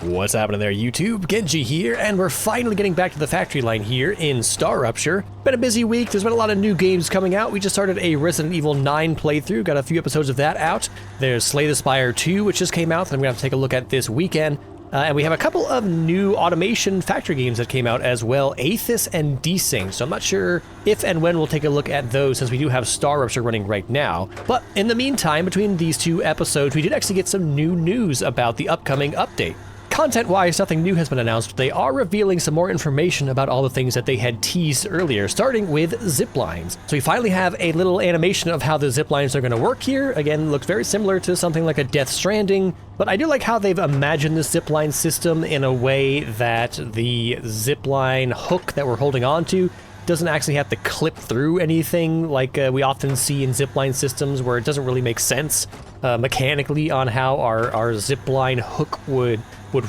What's happening there, YouTube? Genji here, and we're finally getting back to the factory line here in StarRupture. Been a busy week, there's been a lot of new games coming out. We just started a Resident Evil 9 playthrough, got a few episodes of that out. There's Slay the Spire 2, which just came out, that I'm gonna have to take a look at this weekend. And we have a couple of new automation factory games that came out as well, Aethys and Desync. So I'm not sure if and when we'll take a look at those, since we do have StarRupture running right now. But in the meantime, between these two episodes, we did actually get some new news about the upcoming update. Content-wise, nothing new has been announced, but they are revealing some more information about all the things that they had teased earlier, starting with zip lines. So we finally have a little animation of how the zip lines are going to work here. Again, looks very similar to something like a Death Stranding, but I do like how they've imagined the zip line system in a way that the zip line hook that we're holding on to doesn't actually have to clip through anything like we often see in zipline systems, where it doesn't really make sense mechanically on how our zipline hook would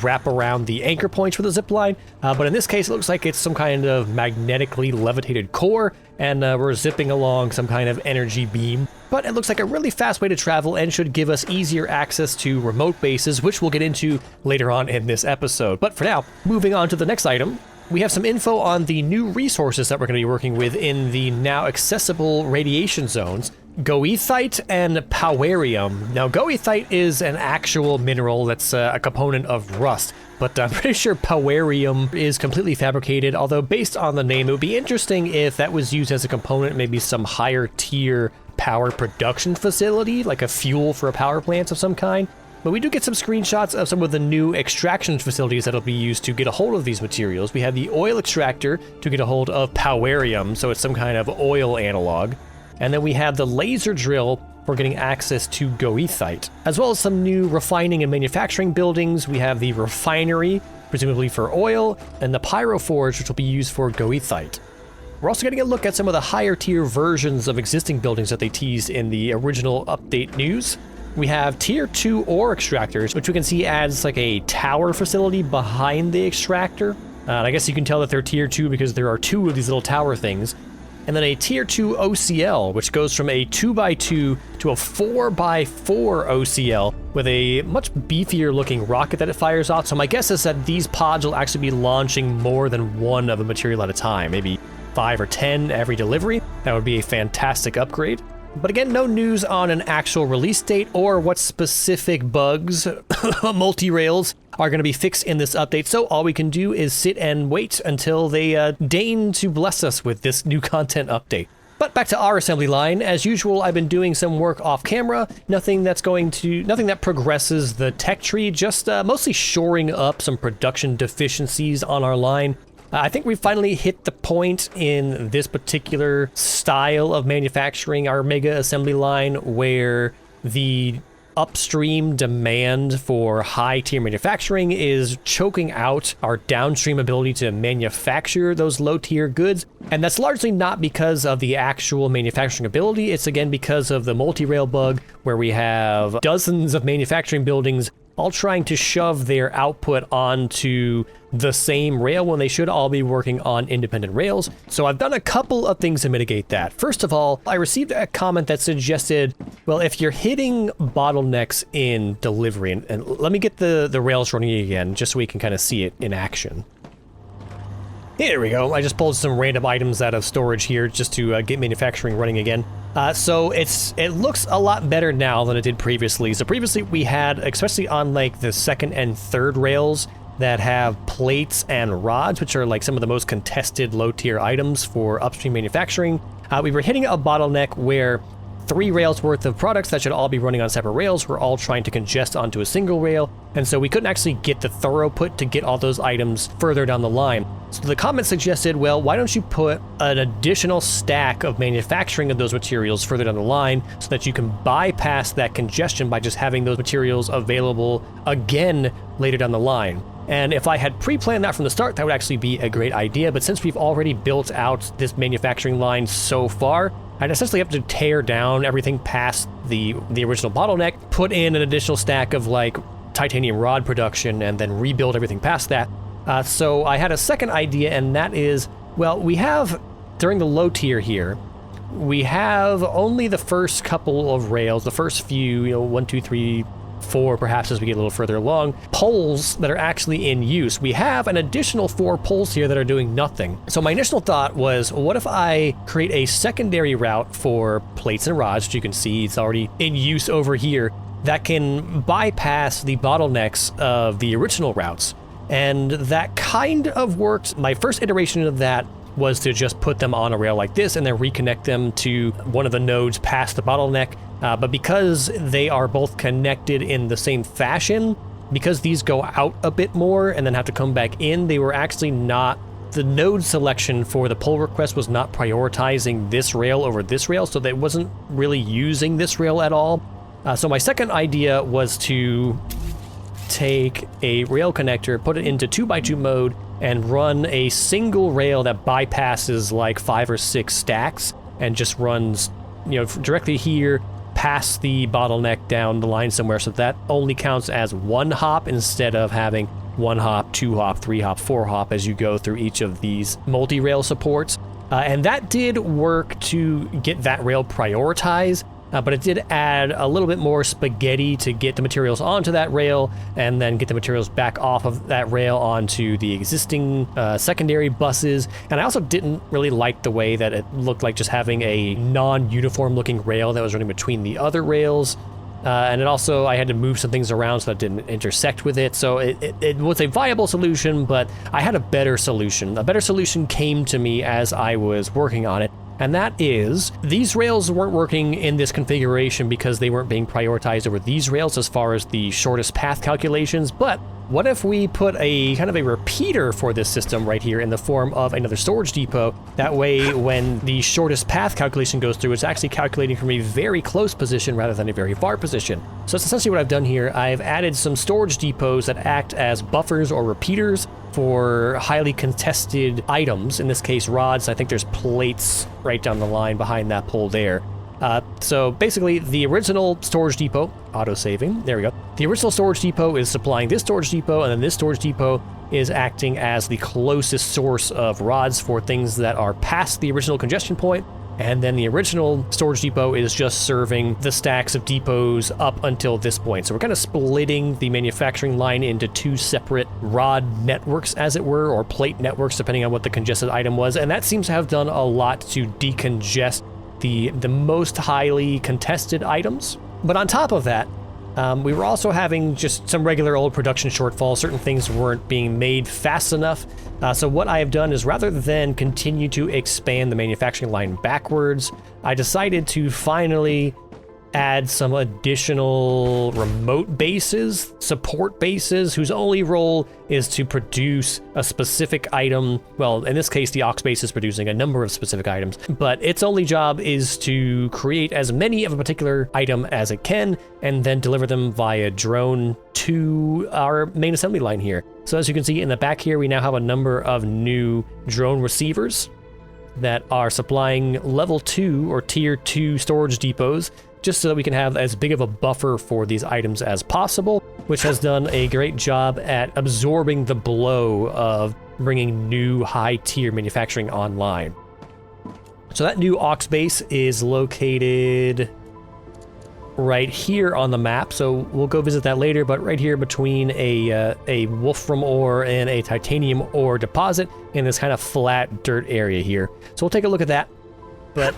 wrap around the anchor points for the zipline. But in this case, it looks like it's some kind of magnetically levitated core, and we're zipping along some kind of energy beam. But it looks like a really fast way to travel and should give us easier access to remote bases, which we'll get into later on in this episode. But for now, moving on to the next item, we have some info on the new resources that we're going to be working with in the now accessible radiation zones, goethite and powerium. Now, goethite is an actual mineral that's a component of rust, but I'm pretty sure powerium is completely fabricated, although based on the name, it would be interesting if that was used as a component, maybe some higher tier power production facility, like a fuel for a power plant of some kind. But we do get some screenshots of some of the new extraction facilities that'll be used to get a hold of these materials. We have the oil extractor to get a hold of powerium, so it's some kind of oil analog. And then we have the laser drill for getting access to goethite, as well as some new refining and manufacturing buildings. We have the refinery, presumably for oil, and the pyroforge, which will be used for goethite. We're also getting a look at some of the higher tier versions of existing buildings that they teased in the original update news. We have tier 2 ore extractors, which we can see adds like a tower facility behind the extractor. And I guess you can tell that they're tier 2 because there are 2 of these little tower things. And then a tier 2 OCL, which goes from a 2x2 to a 4x4 OCL with a much beefier looking rocket that it fires off. So my guess is that these pods will actually be launching more than one of a material at a time, maybe 5 or 10 every delivery. That would be a fantastic upgrade. But again, no news on an actual release date or what specific bugs, multi-rails, are going to be fixed in this update. So all we can do is sit and wait until they deign to bless us with this new content update. But back to our assembly line. As usual, I've been doing some work off camera. Nothing that progresses the tech tree, just mostly shoring up some production deficiencies on our line. I think we finally hit the point in this particular style of manufacturing our mega assembly line where the upstream demand for high tier manufacturing is choking out our downstream ability to manufacture those low tier goods. And that's largely not because of the actual manufacturing ability. It's again because of the multi-rail bug, where we have dozens of manufacturing buildings all trying to shove their output onto the same rail when they should all be working on independent rails. So I've done a couple of things to mitigate that. First of all, I received a comment that suggested, well, if you're hitting bottlenecks in delivery, and let me get the rails running again, just so we can kind of see it in action. Here we go. I just pulled some random items out of storage here just to get manufacturing running again. So it looks a lot better now than it did previously. So previously we had, especially on like the second and third rails that have plates and rods, which are like some of the most contested low tier items for upstream manufacturing. We were hitting a bottleneck where 3 rails worth of products that should all be running on separate rails were all trying to congest onto a single rail, and so we couldn't actually get the throughput to get all those items further down the line. So the comment suggested, well, why don't you put an additional stack of manufacturing of those materials further down the line so that you can bypass that congestion by just having those materials available again later down the line. And if I had pre-planned that from the start, that would actually be a great idea. But since we've already built out this manufacturing line so far, I'd essentially have to tear down everything past the original bottleneck, put in an additional stack of like titanium rod production, and then rebuild everything past that. So I had a second idea, and that is, well, we have, during the low tier here, we have only the first couple of rails, the first few, 1, 2, 3, 4, perhaps as we get a little further along, poles that are actually in use. We have an additional 4 poles here that are doing nothing. So my initial thought was, what if I create a secondary route for plates and rods, which you can see it's already in use over here, that can bypass the bottlenecks of the original routes. And that kind of worked. My first iteration of that was to just put them on a rail like this and then reconnect them to one of the nodes past the bottleneck. But because they are both connected in the same fashion, because these go out a bit more and then have to come back in, they were actually not, the node selection for the pull request was not prioritizing this rail over this rail, so they wasn't really using this rail at all. So my second idea was to take a rail connector, put it into 2x2 mode, and run a single rail that bypasses like 5 or 6 stacks and just runs, you know, directly here past the bottleneck down the line somewhere, so that only counts as 1 hop instead of having 1 hop, 2 hop, 3 hop, 4 hop as you go through each of these multi-rail supports. And that did work to get that rail prioritized. But it did add a little bit more spaghetti to get the materials onto that rail and then get the materials back off of that rail onto the existing secondary buses. And I also didn't really like the way that it looked like just having a non-uniform looking rail that was running between the other rails. And it also, I had to move some things around so that it didn't intersect with it. So it was a viable solution, but I had a better solution. A better solution came to me as I was working on it. And that is, these rails weren't working in this configuration because they weren't being prioritized over these rails as far as the shortest path calculations, but what if we put a kind of a repeater for this system right here in the form of another storage depot? That way, when the shortest path calculation goes through, it's actually calculating from a very close position rather than a very far position. So that's essentially what I've done here. I've added some storage depots that act as buffers or repeaters for highly contested items, in this case rods. I think there's plates right down the line behind that pole there. So basically the original storage depot, auto-saving, there we go. The original storage depot is supplying this storage depot, and then this storage depot is acting as the closest source of rods for things that are past the original congestion point. And then the original storage depot is just serving the stacks of depots up until this point. So we're kind of splitting the manufacturing line into 2 separate rod networks, as it were, or plate networks, depending on what the congested item was. And that seems to have done a lot to decongest the most highly contested items. But on top of that, we were also having just some regular old production shortfalls. Certain things weren't being made fast enough. So what I have done is, rather than continue to expand the manufacturing line backwards, I decided to finally add some additional remote bases, support bases, whose only role is to produce a specific item. Well, in this case, the aux base is producing a number of specific items, but its only job is to create as many of a particular item as it can, and then deliver them via drone to our main assembly line here. So as you can see in the back here, we now have a number of new drone receivers that are supplying level 2 or tier 2 storage depots, just so that we can have as big of a buffer for these items as possible, which has done a great job at absorbing the blow of bringing new high-tier manufacturing online. So that new aux base is located right here on the map, so we'll go visit that later, but right here between a wolfram ore and a titanium ore deposit in this kind of flat dirt area here. So we'll take a look at that. But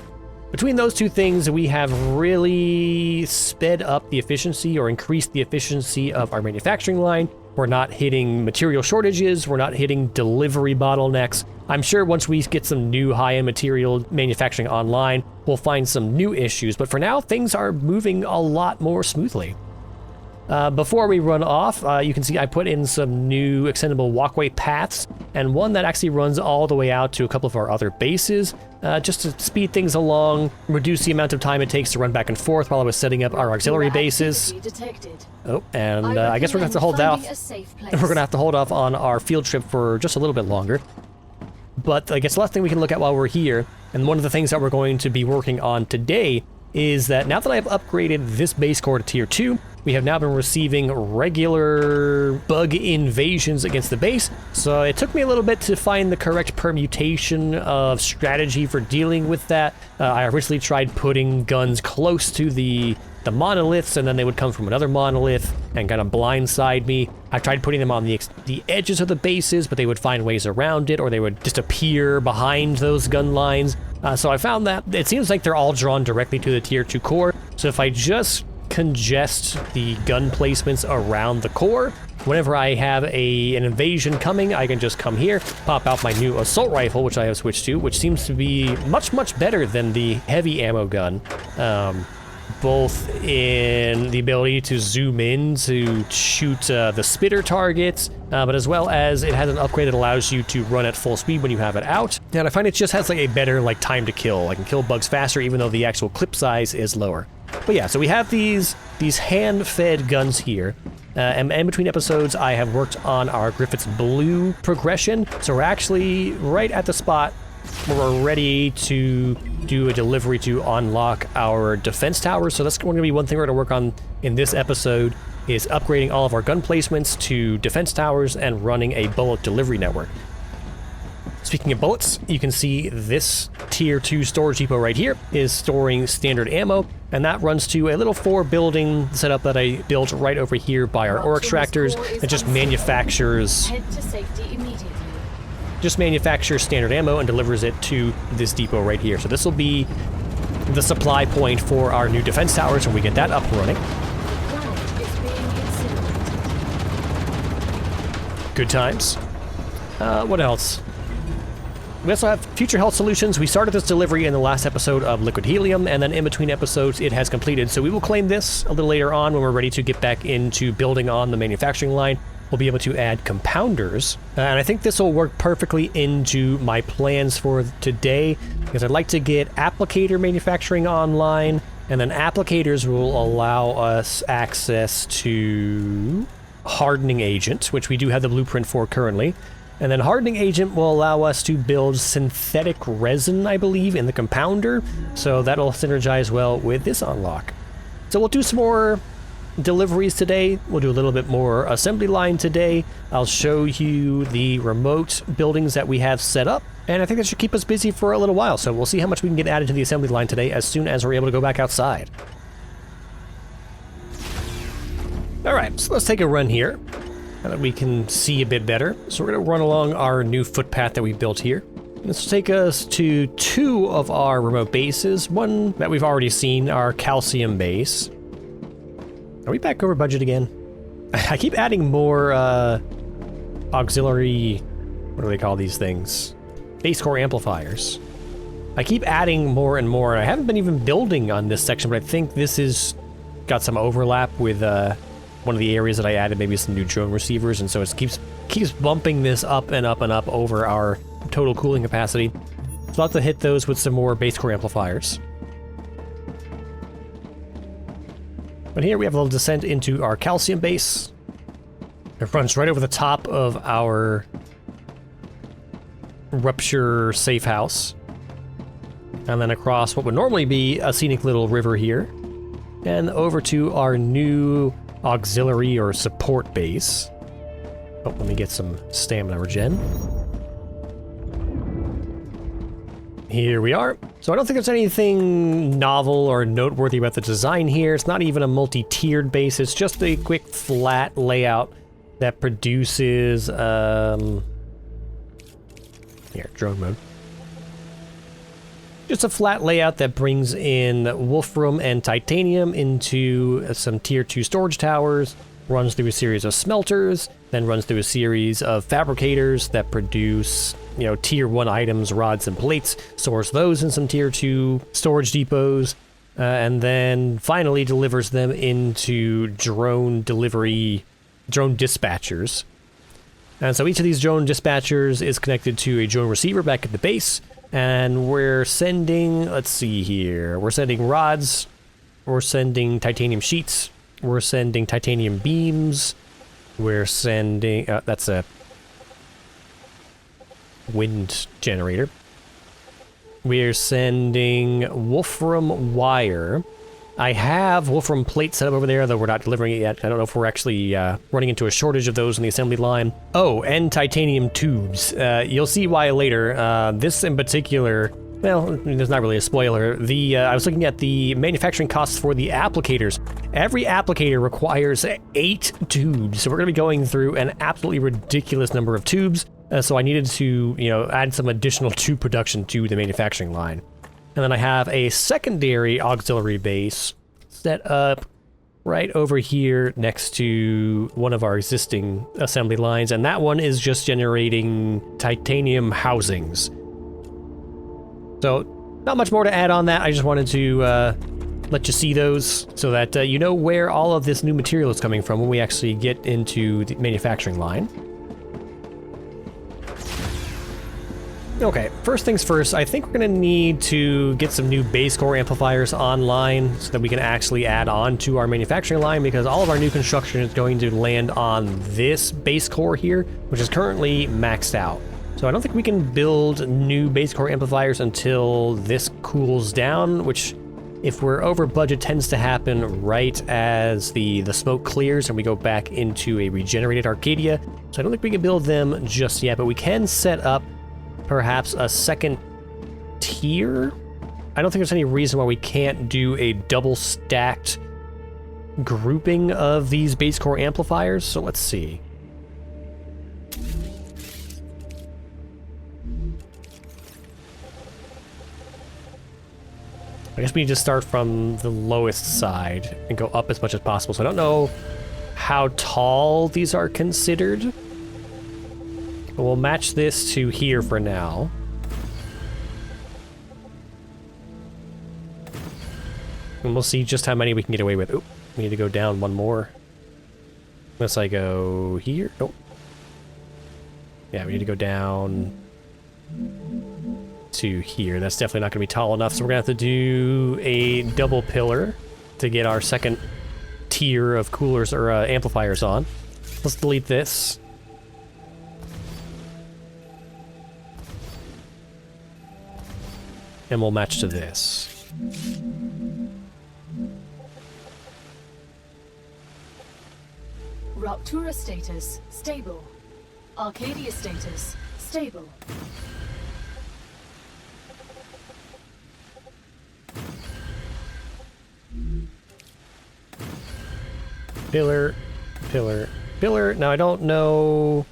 between those two things, we have really sped up the efficiency or increased the efficiency of our manufacturing line. We're not hitting material shortages. We're not hitting delivery bottlenecks. I'm sure once we get some new high-end material manufacturing online, we'll find some new issues. But for now, things are moving a lot more smoothly. Before we run off, you can see I put in some new extendable walkway paths, and one that actually runs all the way out to a couple of our other bases, just to speed things along, reduce the amount of time it takes to run back and forth while I was setting up our auxiliary bases. Oh, and I guess we're gonna have to hold off. We're gonna have to hold off on our field trip for just a little bit longer. But I guess the last thing we can look at while we're here, and one of the things that we're going to be working on today, is that now that I've upgraded this base core to tier 2, we have now been receiving regular bug invasions against the base. So it took me a little bit to find the correct permutation of strategy for dealing with that. I originally tried putting guns close to the monoliths, and then they would come from another monolith and kind of blindside me. I tried putting them on the edges of the bases, but they would find ways around it, or they would disappear behind those gun lines. So I found that it seems like they're all drawn directly to the tier 2 core. So if I just congest the gun placements around the core, whenever I have an invasion coming, I can just come here, pop out my new assault rifle, which I have switched to, which seems to be much, much better than the heavy ammo gun. Both in the ability to zoom in to shoot the spitter targets, but as well as it has an upgrade that allows you to run at full speed when you have it out. And I find it just has like a better time to kill. I can kill bugs faster even though the actual clip size is lower. But yeah, so we have these hand-fed guns here. And in between episodes, I have worked on our Griffith's Blue progression. So we're actually right at the spot where we're ready to do a delivery to unlock our defense towers. So that's going to be one thing we're going to work on in this episode, is upgrading all of our gun placements to defense towers and running a bullet delivery network. Speaking of bullets, you can see this tier 2 storage depot right here is storing standard ammo, and that runs to a little 4-building setup that I built right over here by our ore extractors that just manufactures standard ammo and delivers it to this depot right here. So this will be the supply point for our new defense towers when we get that up and running. Good times. What else? We also have future health solutions. We started this delivery in the last episode of Liquid Helium, and then in between episodes it has completed. So we will claim this a little later on when we're ready to get back into building on the manufacturing line. We'll be able to add compounders, and I think this will work perfectly into my plans for today, because I'd like to get applicator manufacturing online, and then applicators will allow us access to hardening agent, which we do have the blueprint for currently. And then hardening agent will allow us to build synthetic resin, I believe, in the compounder, so that'll synergize well with this unlock. So we'll do some more deliveries today. We'll do a little bit more assembly line today. I'll show you the remote buildings that we have set up, and I think that should keep us busy for a little while. So we'll see how much we can get added to the assembly line today as soon as we're able to go back outside. All right, so let's take a run here so that we can see a bit better. So we're going to run along our new footpath that we built here. This will take us to 2 of our remote bases. One that we've already seen, our calcium base. Are we back over budget again? I keep adding more auxiliary, what do they call these things? Base core amplifiers. I keep adding more and more, and I haven't been even building on this section, but I think this is got some overlap with one of the areas that I added, maybe some new drone receivers, and so it keeps bumping this up and up and up over our total cooling capacity. So I'll have to hit those with some more base core amplifiers. But here we have a little descent into our calcium base. It runs right over the top of our Rupture safe house. And then across what would normally be a scenic little river here. And over to our new auxiliary or support base. Oh, let me get some stamina regen. Here we are. So I don't think there's anything novel or noteworthy about the design here. It's not even a multi-tiered base. It's just a quick flat layout that produces, here, drone mode. Just a flat layout that brings in wolfram and titanium into some tier 2 storage towers, runs through a series of smelters, then runs through a series of fabricators that produce, tier 1 items, rods and plates, stores those in some tier 2 storage depots, and then finally delivers them into drone dispatchers. And so each of these drone dispatchers is connected to a drone receiver back at the base, and we're sending, let's see here, we're sending rods, we're sending titanium sheets, we're sending titanium beams, we're sending, that's a wind generator. We're sending wolfram wire, I have Wolfram plate set up over there, though we're not delivering it yet. I don't know if we're actually running into a shortage of those in the assembly line. Oh, and titanium tubes. You'll see why later. This in particular, well, there's not really a spoiler. I was looking at the manufacturing costs for the applicators. Every applicator requires 8 tubes, so we're going to be going through an absolutely ridiculous number of tubes. So I needed to, add some additional tube production to the manufacturing line. And then I have a secondary auxiliary base set up right over here next to one of our existing assembly lines, and that one is just generating titanium housings. So, not much more to add on that. I just wanted to let you see those so that you know where all of this new material is coming from when we actually get into the manufacturing line. Okay, first things first, I think we're going to need to get some new base core amplifiers online so that we can actually add on to our manufacturing line, because all of our new construction is going to land on this base core here, which is currently maxed out. So I don't think we can build new base core amplifiers until this cools down, which, if we're over budget, tends to happen right as the smoke clears and we go back into a regenerated Arcadia. So I don't think we can build them just yet, but we can set up perhaps a second tier? I don't think there's any reason why we can't do a double stacked grouping of these base core amplifiers, so let's see. I guess we need to start from the lowest side and go up as much as possible, so I don't know how tall these are considered. But we'll match this to here for now. And we'll see just how many we can get away with. Oop, we need to go down one more. Unless I go here. Nope. Yeah, we need to go down to here. That's definitely not going to be tall enough, so we're going to have to do a double pillar to get our second tier of coolers or amplifiers on. Let's delete this. And we'll match to this. Ruptura status, stable. Arcadia status, stable. Pillar, pillar, pillar. Now I don't know...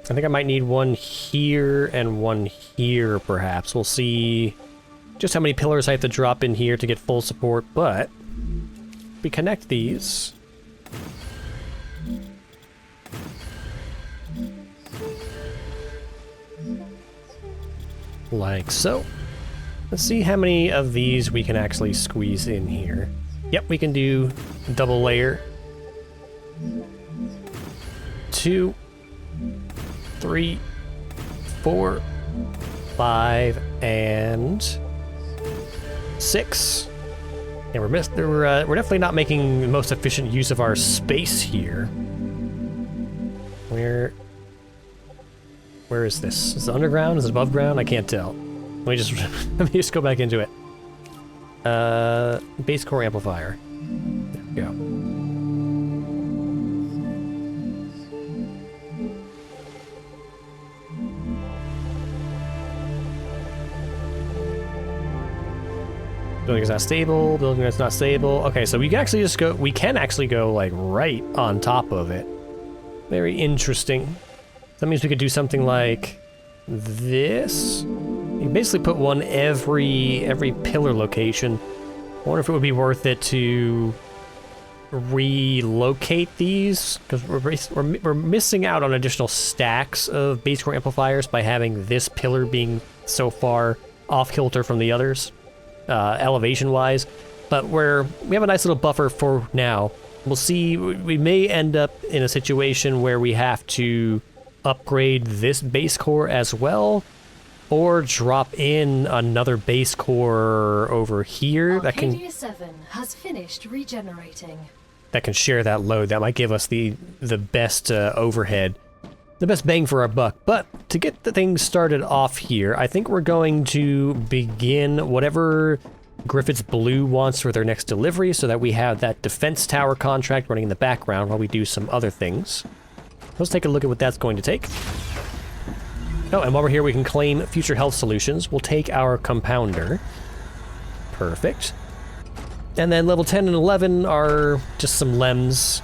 I think I might need one here and one here, perhaps. We'll see just how many pillars I have to drop in here to get full support, but we connect these. Like so. Let's see how many of these we can actually squeeze in here. Yep, we can do double layer. 2, 3, 4, 5, and 6. And we're definitely not making the most efficient use of our space here. Where is this? Is it underground? Is it above ground? I can't tell. Let me just go back into it. Base core amplifier. There we go. Building is not stable. Building that's not stable. Okay, so we can actually just go. We can actually go like right on top of it. Very interesting. That means we could do something like this. You can basically put one every pillar location. I wonder if it would be worth it to relocate these, because we're missing out on additional stacks of base core amplifiers by having this pillar being so far off kilter from the others, elevation wise. But we have a nice little buffer for now. We'll see. We may end up in a situation where we have to upgrade this base core as well, or drop in another base core over here Arcadia 7 has finished regenerating. That can share that load. That might give us the best overhead, the best bang for our buck. But to get the thing started off here, I think we're going to begin whatever Griffith's Blue wants for their next delivery, so that we have that defense tower contract running in the background while we do some other things. Let's take a look at what that's going to take. Oh, and while we're here, we can claim future health solutions. We'll take our compounder. Perfect. And then level 10 and 11 are just some LEMs.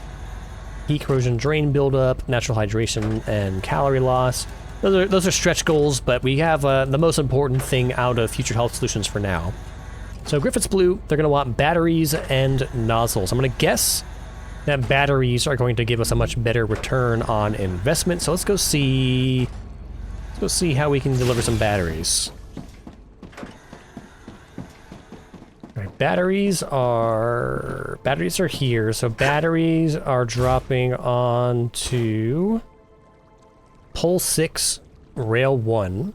Heat, corrosion, drain buildup, natural hydration, and calorie loss. Those are stretch goals, but we have the most important thing out of future health solutions for now. So Griffith's Blue, they're going to want batteries and nozzles. I'm going to guess that batteries are going to give us a much better return on investment. So let's go see how we can deliver some batteries. All right, batteries are here. So batteries are dropping onto Pole 6, Rail 1.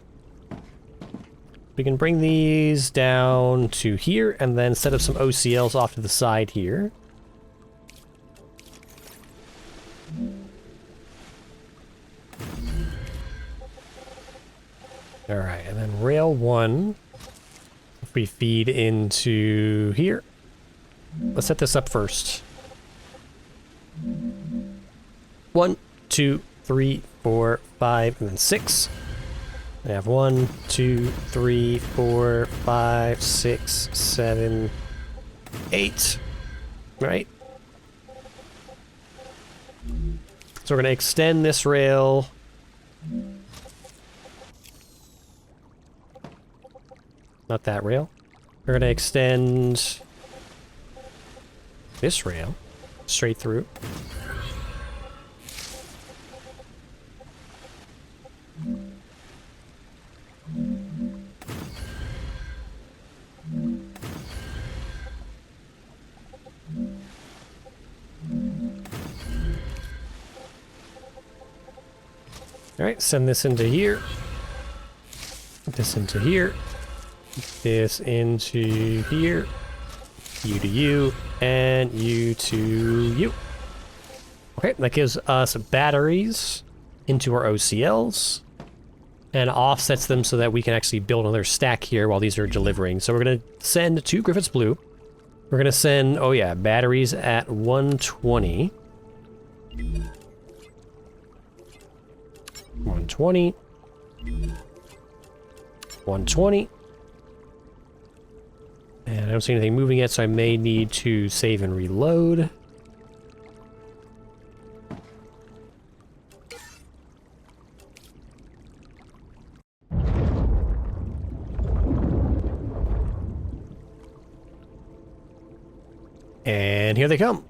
We can bring these down to here and then set up some OCLs off to the side here. All right, and then Rail 1, if we feed into here. Let's set this up first. 1, 2, 3, 4, 5, and then 6. We have 1, 2, 3, 4, 5, 6, 7, 8. Right? So we're going to extend this rail. Not that rail. We're going to extend this rail straight through. All right, send this into here. This into here. This into here. You to you, and you to you. Okay, that gives us batteries into our OCLs and offsets them so that we can actually build another stack here while these are delivering. So we're going to send to Griffith's Blue. We're going to send, oh yeah, batteries at 120. 120. 120. And I don't see anything moving yet, so I may need to save and reload. And here they come.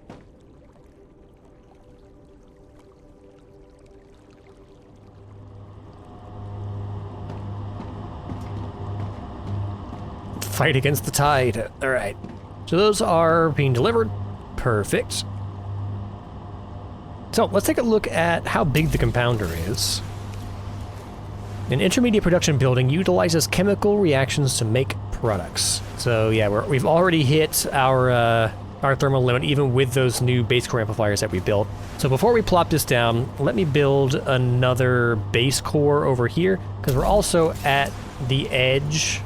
Fight against the tide. All right. So those are being delivered. Perfect. So let's take a look at how big the compounder is. An intermediate production building utilizes chemical reactions to make products. So yeah, we've already hit our thermal limit even with those new base core amplifiers that we built. So before we plop this down, let me build another base core over here because we're also at the edge.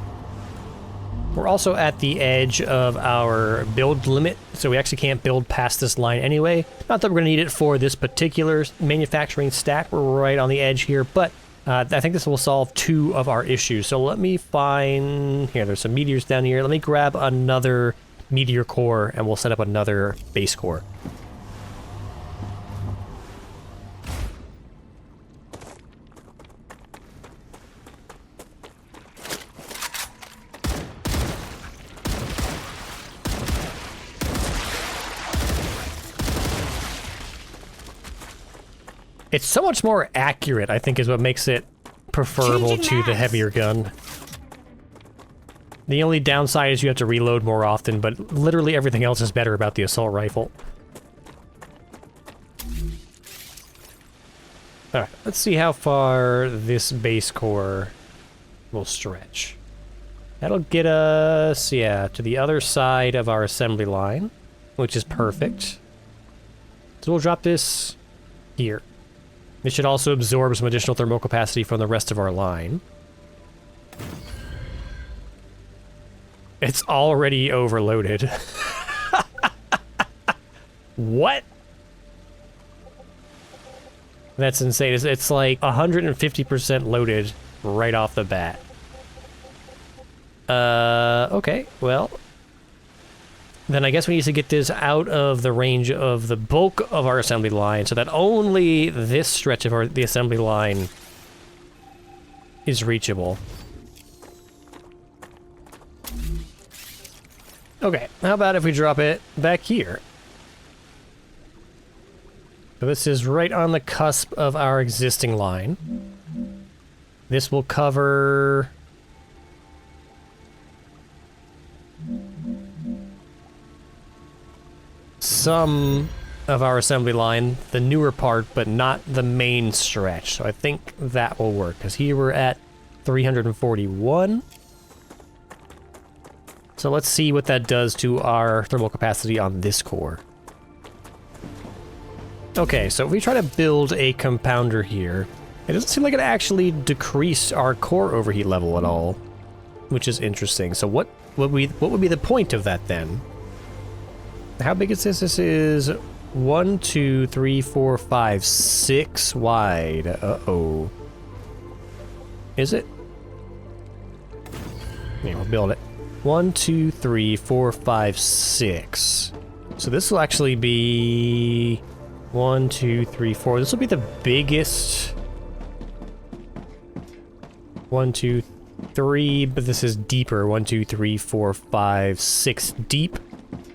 We're also at the edge of our build limit, so we actually can't build past this line anyway. Not that we're going to need it for this particular manufacturing stack. We're right on the edge here, but I think this will solve two of our issues. So let me find... Here, there's some meteors down here. Let me grab another meteor core, and we'll set up another base core. It's so much more accurate, I think, is what makes it preferable to the heavier gun. The only downside is you have to reload more often, but literally everything else is better about the assault rifle. Alright, let's see how far this base core will stretch. That'll get us, yeah, to the other side of our assembly line, which is perfect. So we'll drop this here. It should also absorb some additional thermal capacity from the rest of our line. It's already overloaded. What? That's insane. It's like 150% loaded right off the bat. Okay, well. Then I guess we need to get this out of the range of the bulk of our assembly line so that only this stretch of the assembly line is reachable. Okay, how about if we drop it back here? So this is right on the cusp of our existing line. This will cover... some of our assembly line, the newer part, but not the main stretch. So I think that will work, because here we're at 341. So let's see what that does to our thermal capacity on this core. Okay, so if we try to build a compounder here, it doesn't seem like it actually decreased our core overheat level at all, which is interesting. So what would be the point of that then? How big is this? This is 1, 2, 3, 4, 5, 6 wide. Uh-oh. Is it? Yeah, we'll build it. 1, 2, 3, 4, 5, 6. So this will actually be 1, 2, 3, 4. This will be the biggest. 1, 2, 3, but this is deeper. 1, 2, 3, 4, 5, 6 deep.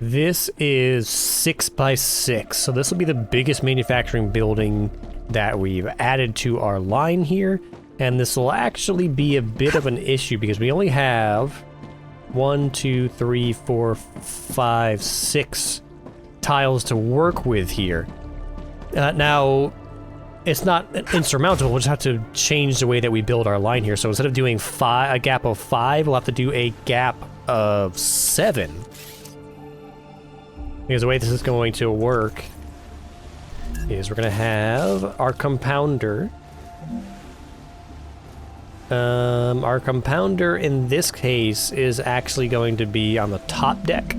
This is 6 by 6, so this will be the biggest manufacturing building that we've added to our line here, and this will actually be a bit of an issue because we only have 1, 2, 3, 4, 5, 6 tiles to work with here. Now, it's not insurmountable, we'll just have to change the way that we build our line here, so instead of doing a gap of 5, we'll have to do a gap of 7. Because the way this is going to work is we're going to have our compounder. Our compounder in this case is actually going to be on the top deck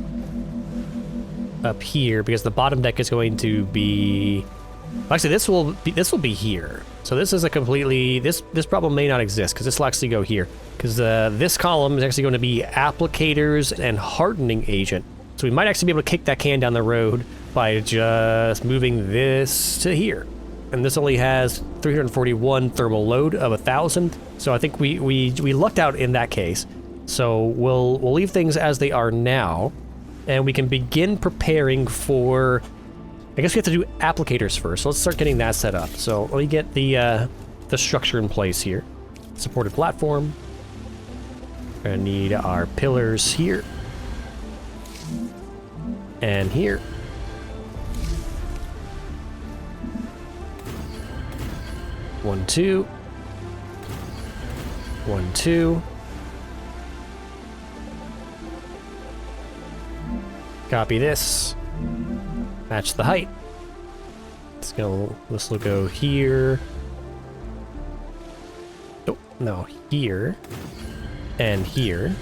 up here, because the bottom deck is going to be... Actually, this will be here. So this is a completely... This problem may not exist, because this will actually go here. Because this column is actually going to be applicators and hardening agent. So we might actually be able to kick that can down the road by just moving this to here. And this only has 341 thermal load of 1,000. So I think we lucked out in that case. So we'll leave things as they are now, and we can begin preparing for... I guess we have to do applicators first. So let's start getting that set up. So let me get the structure in place here. Supported platform. We're gonna need our pillars here. And here. One, two. 1, 2. Copy this. Match the height. This will go here. Oh, no, here. And here.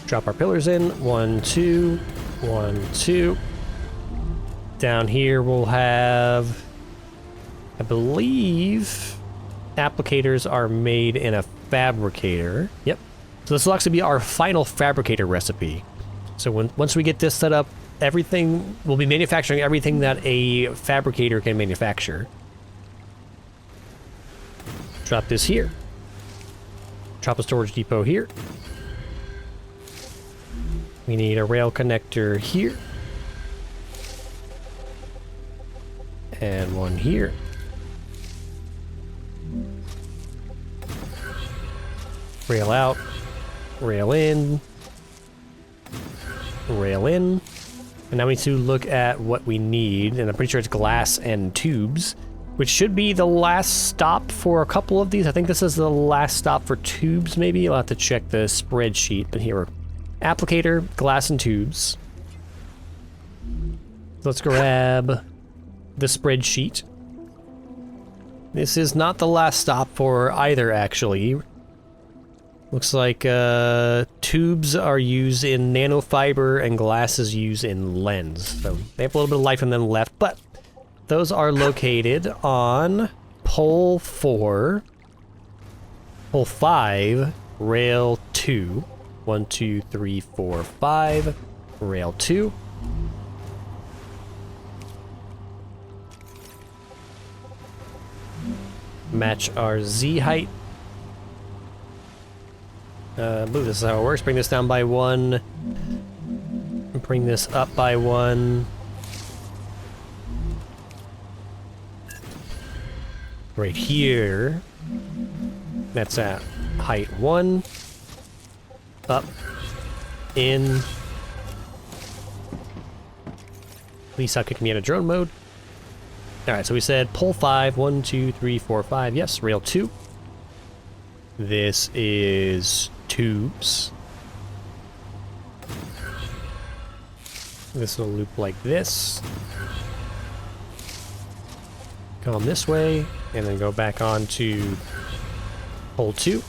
Drop our pillars in. 1, 2, 1, 2. Down here we'll have, I believe, applicators are made in a fabricator. Yep. So this will actually be our final fabricator recipe. So once we get this set up, everything, we'll be manufacturing everything that a fabricator can manufacture. Drop this here. Drop a storage depot here. We need a rail connector here. And one here. Rail out. Rail in. Rail in. And now we need to look at what we need, and I'm pretty sure it's glass and tubes, which should be the last stop for a couple of these. I think this is the last stop for tubes, maybe. I'll have to check the spreadsheet, but here we're applicator, glass and tubes. Let's grab the spreadsheet. This is not the last stop for either, actually. Looks like tubes are used in nanofiber and glass is used in lens. So they have a little bit of life in them left, but those are located on pole 4, pole 5, rail 2. 1, 2, 3, 4, 5, rail 2. Match our Z height. This is how it works. Bring this down by 1. Bring this up by 1. Right here. That's at height 1. Up. In. Please stop kicking me out of drone mode. Alright, so we said pole 5, 1, 2, 3, 4, 5. Yes, rail 2. This is tubes. This will loop like this. Come this way, and then go back on to pole 2.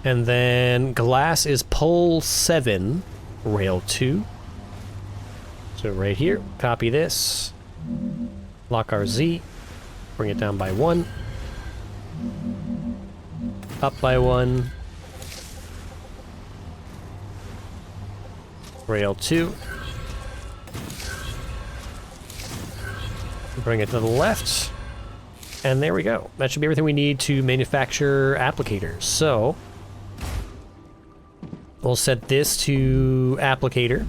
And then glass is pole 7, rail 2. So right here, copy this. Lock our Z, bring it down by 1, up by 1, rail 2, bring it to the left, and there we go. That should be everything we need to manufacture applicators. So we'll set this to applicator.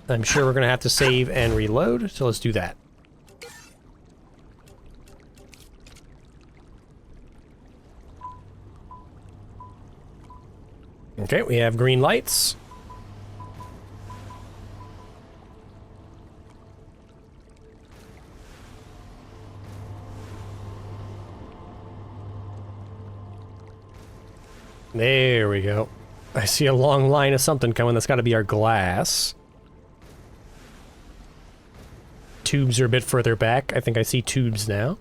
I'm sure we're going to have to save and reload, so let's do that. Okay, we have green lights. There we go. I see a long line of something coming. That's got to be our glass. Tubes are a bit further back. I think I see tubes now.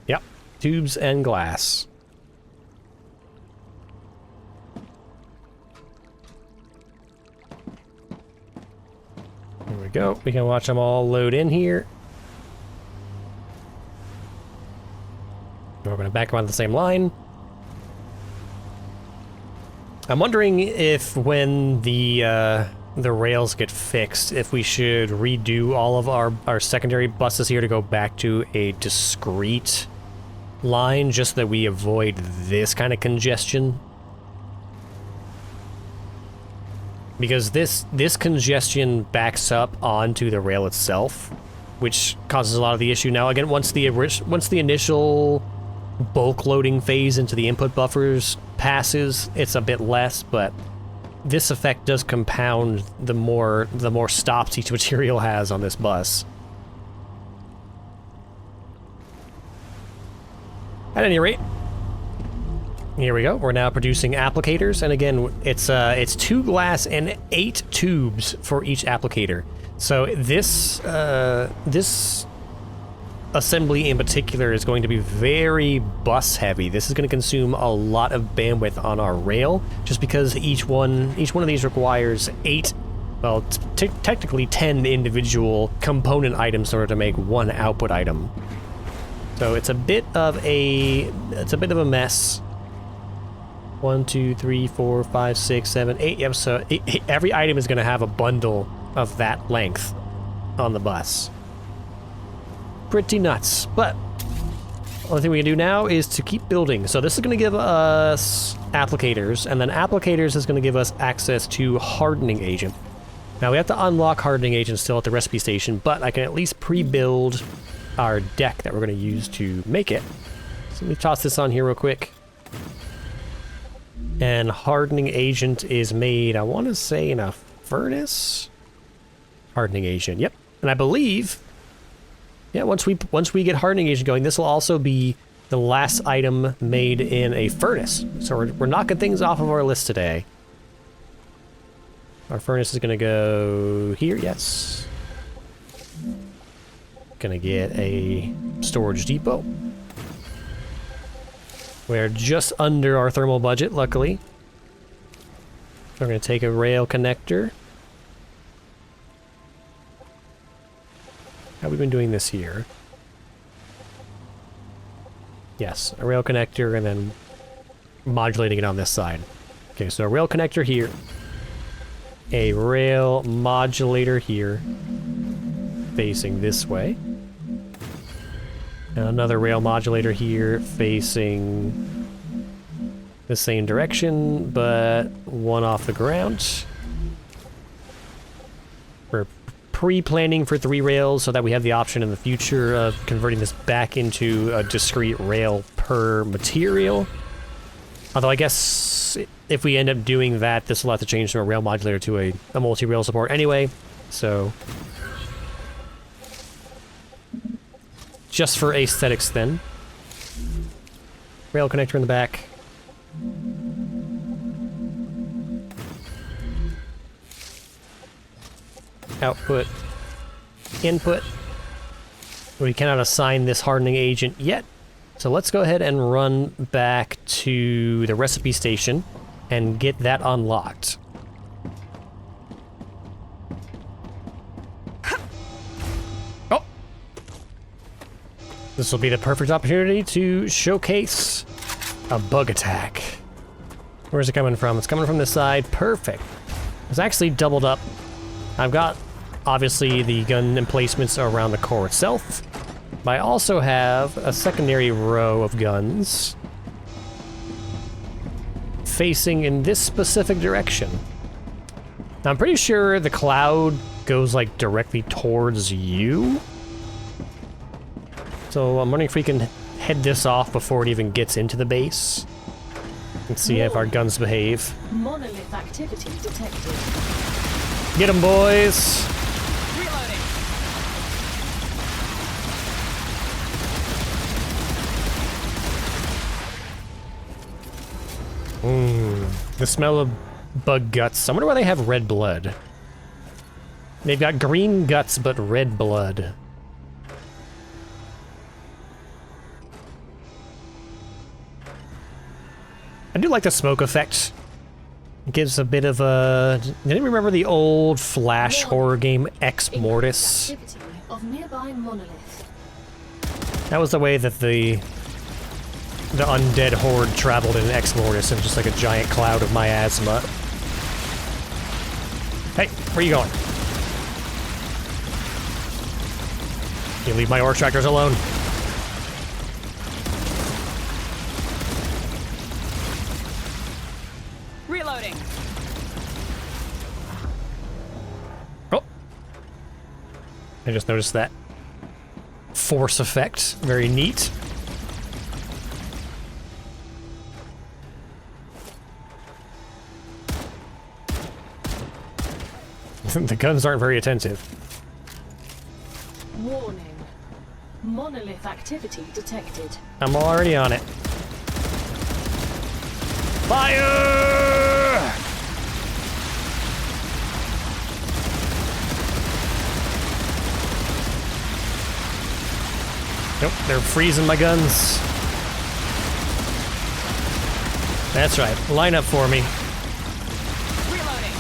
Yep, tubes and glass. There we go. We can watch them all load in here. We're going to back them on the same line. I'm wondering if when the rails get fixed, if we should redo all of our secondary buses here to go back to a discrete line, just so that we avoid this kind of congestion. Because this congestion backs up onto the rail itself, which causes a lot of the issue. Now again, once the initial bulk loading phase into the input buffers passes, it's a bit less, but this effect does compound the more stops each material has on this bus. At any rate, here we go. We're now producing applicators, and again, it's 2 glass and 8 tubes for each applicator. So this assembly in particular is going to be very bus heavy. This is going to consume a lot of bandwidth on our rail, just because each one of these requires 8, well, technically 10 individual component items in order to make one output item. So it's a bit of a mess. 1, 2, 3, 4, 5, 6, 7, 8. Yep. So every item is going to have a bundle of that length on the bus. Pretty nuts, but the only thing we can do now is to keep building. So this is going to give us applicators, and then applicators is going to give us access to hardening agent. Now we have to unlock hardening agent still at the recipe station, but I can at least pre-build our deck that we're going to use to make it. So let me toss this on here real quick. And hardening agent is made, I want to say, in a furnace? Hardening agent, yep. And I believe, yeah, once we get hardening agent going, this will also be the last item made in a furnace. So we're knocking things off of our list today. Our furnace is gonna go here, yes. Gonna get a storage depot. We're just under our thermal budget, luckily. We're gonna take a rail connector. How have we been doing this here? Yes, a rail connector and then modulating it on this side. Okay, so a rail connector here. A rail modulator here. Facing this way. And another rail modulator here facing the same direction, but one off the ground. We're pre-planning for 3 rails so that we have the option in the future of converting this back into a discrete rail per material. Although I guess if we end up doing that, this will have to change from a rail modulator to a multi-rail support anyway, so... just for aesthetics then. Rail connector in the back. Output. Input. We cannot assign this hardening agent yet. So let's go ahead and run back to the recipe station and get that unlocked. Oh! This will be the perfect opportunity to showcase a bug attack. Where's it coming from? It's coming from this side. Perfect. It's actually doubled up. I've got, obviously, the gun emplacements around the core itself. But I also have a secondary row of guns facing in this specific direction. Now, I'm pretty sure the cloud goes, like, directly towards you. So I'm wondering if we can head this off before it even gets into the base. And see if our guns behave. Monolith activity detected. Get 'em, boys! Reloading. The smell of bug guts. I wonder why they have red blood. They've got green guts, but red blood. I do like the smoke effect. It gives a bit of a... Did anyone remember the old Flash horror game Ex Mortis? Activity of nearby monolith. That was the way that the undead horde traveled in Ex Mortis. It was just like a giant cloud of miasma. Hey, where you going? You leave my ore tractors alone. Reloading. Oh. I just noticed that. Force effect. Very neat. The guns aren't very attentive. Warning. Monolith activity detected. I'm already on it. Fire! Nope, they're freezing my guns. That's right. Line up for me. Reloading.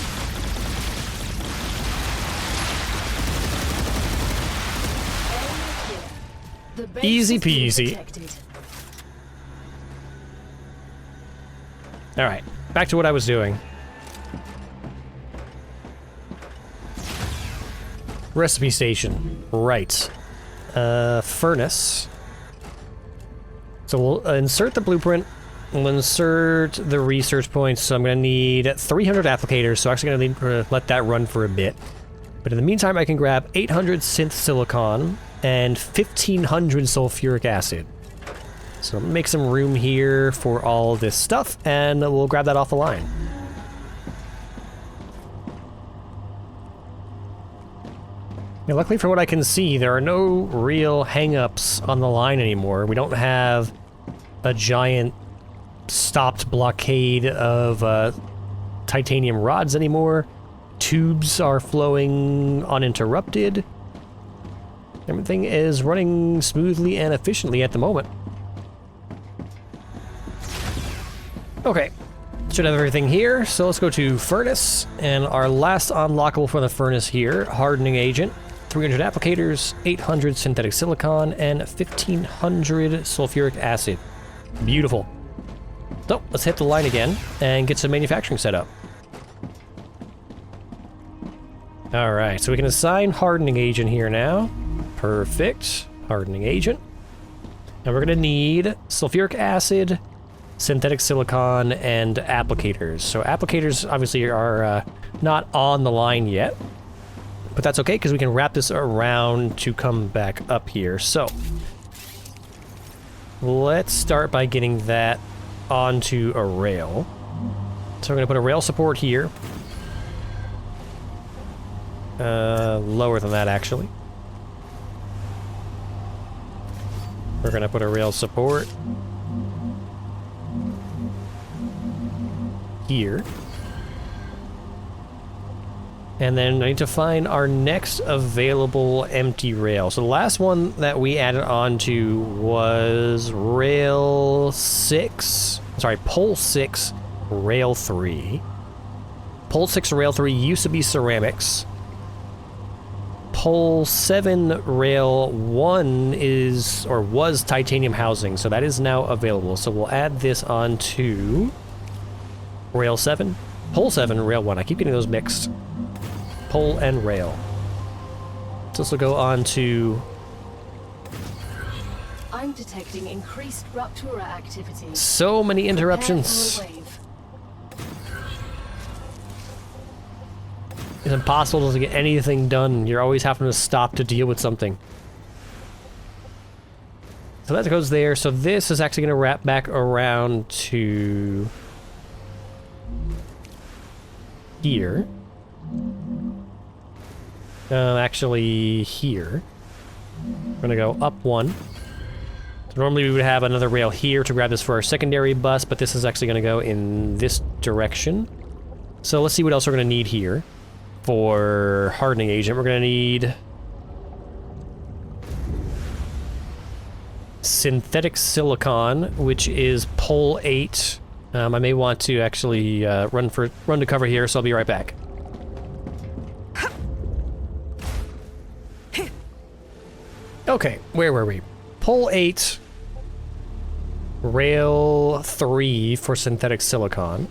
The base Easy has been peasy. detected. Alright, back to what I was doing. Recipe station. Right. Furnace. So we'll insert the blueprint. We'll insert the research points. So I'm going to need 300 applicators. So I'm actually going to let that run for a bit. But in the meantime, I can grab 800 synth silicon and 1500 sulfuric acid. So make some room here for all this stuff, and we'll grab that off the line. Now, luckily from what I can see, there are no real hang-ups on the line anymore. We don't have a giant stopped blockade of titanium rods anymore. tubes are flowing uninterrupted. Everything is running smoothly and efficiently at the moment. Okay, should have everything here, so let's go to Furnace, and our last unlockable for the Furnace here, Hardening Agent, 300 applicators, 800 synthetic silicon, and 1500 sulfuric acid. Beautiful. So, let's hit the line again and get some manufacturing set up. Alright, so we can assign Hardening Agent here now. Perfect. Hardening Agent. And we're going to need sulfuric acid, synthetic silicon, and applicators. So applicators obviously are not on the line yet, but that's okay because we can wrap this around to come back up here. So let's start by getting that onto a rail. So we're going to put a rail support here. Lower than that, actually. We're going to put a rail support here. And then I need to find our next available empty rail. So the last one that we added onto was rail 6. Sorry, pole 6, rail 3. Pole 6, rail 3 used to be ceramics. Pole 7, rail 1 is, or was, titanium housing, so that is now available. So we'll add this onto rail 7. Pole 7, rail 1. I keep getting those mixed. Pole and rail. So this will go on to... I'm detecting increased rupture activity. So many interruptions. It's impossible to get anything done. You're always having to stop to deal with something. So that goes there. So this is actually going to wrap back around to here. Actually here. We're going to go up one. So normally we would have another rail here to grab this for our secondary bus, but this is actually going to go in this direction. So let's see what else we're going to need here. For Hardening Agent, we're going to need synthetic silicon, which is pole 8. I may want to actually run to cover here, so I'll be right back. Okay, where were we? Pole 8, rail 3 for synthetic silicon.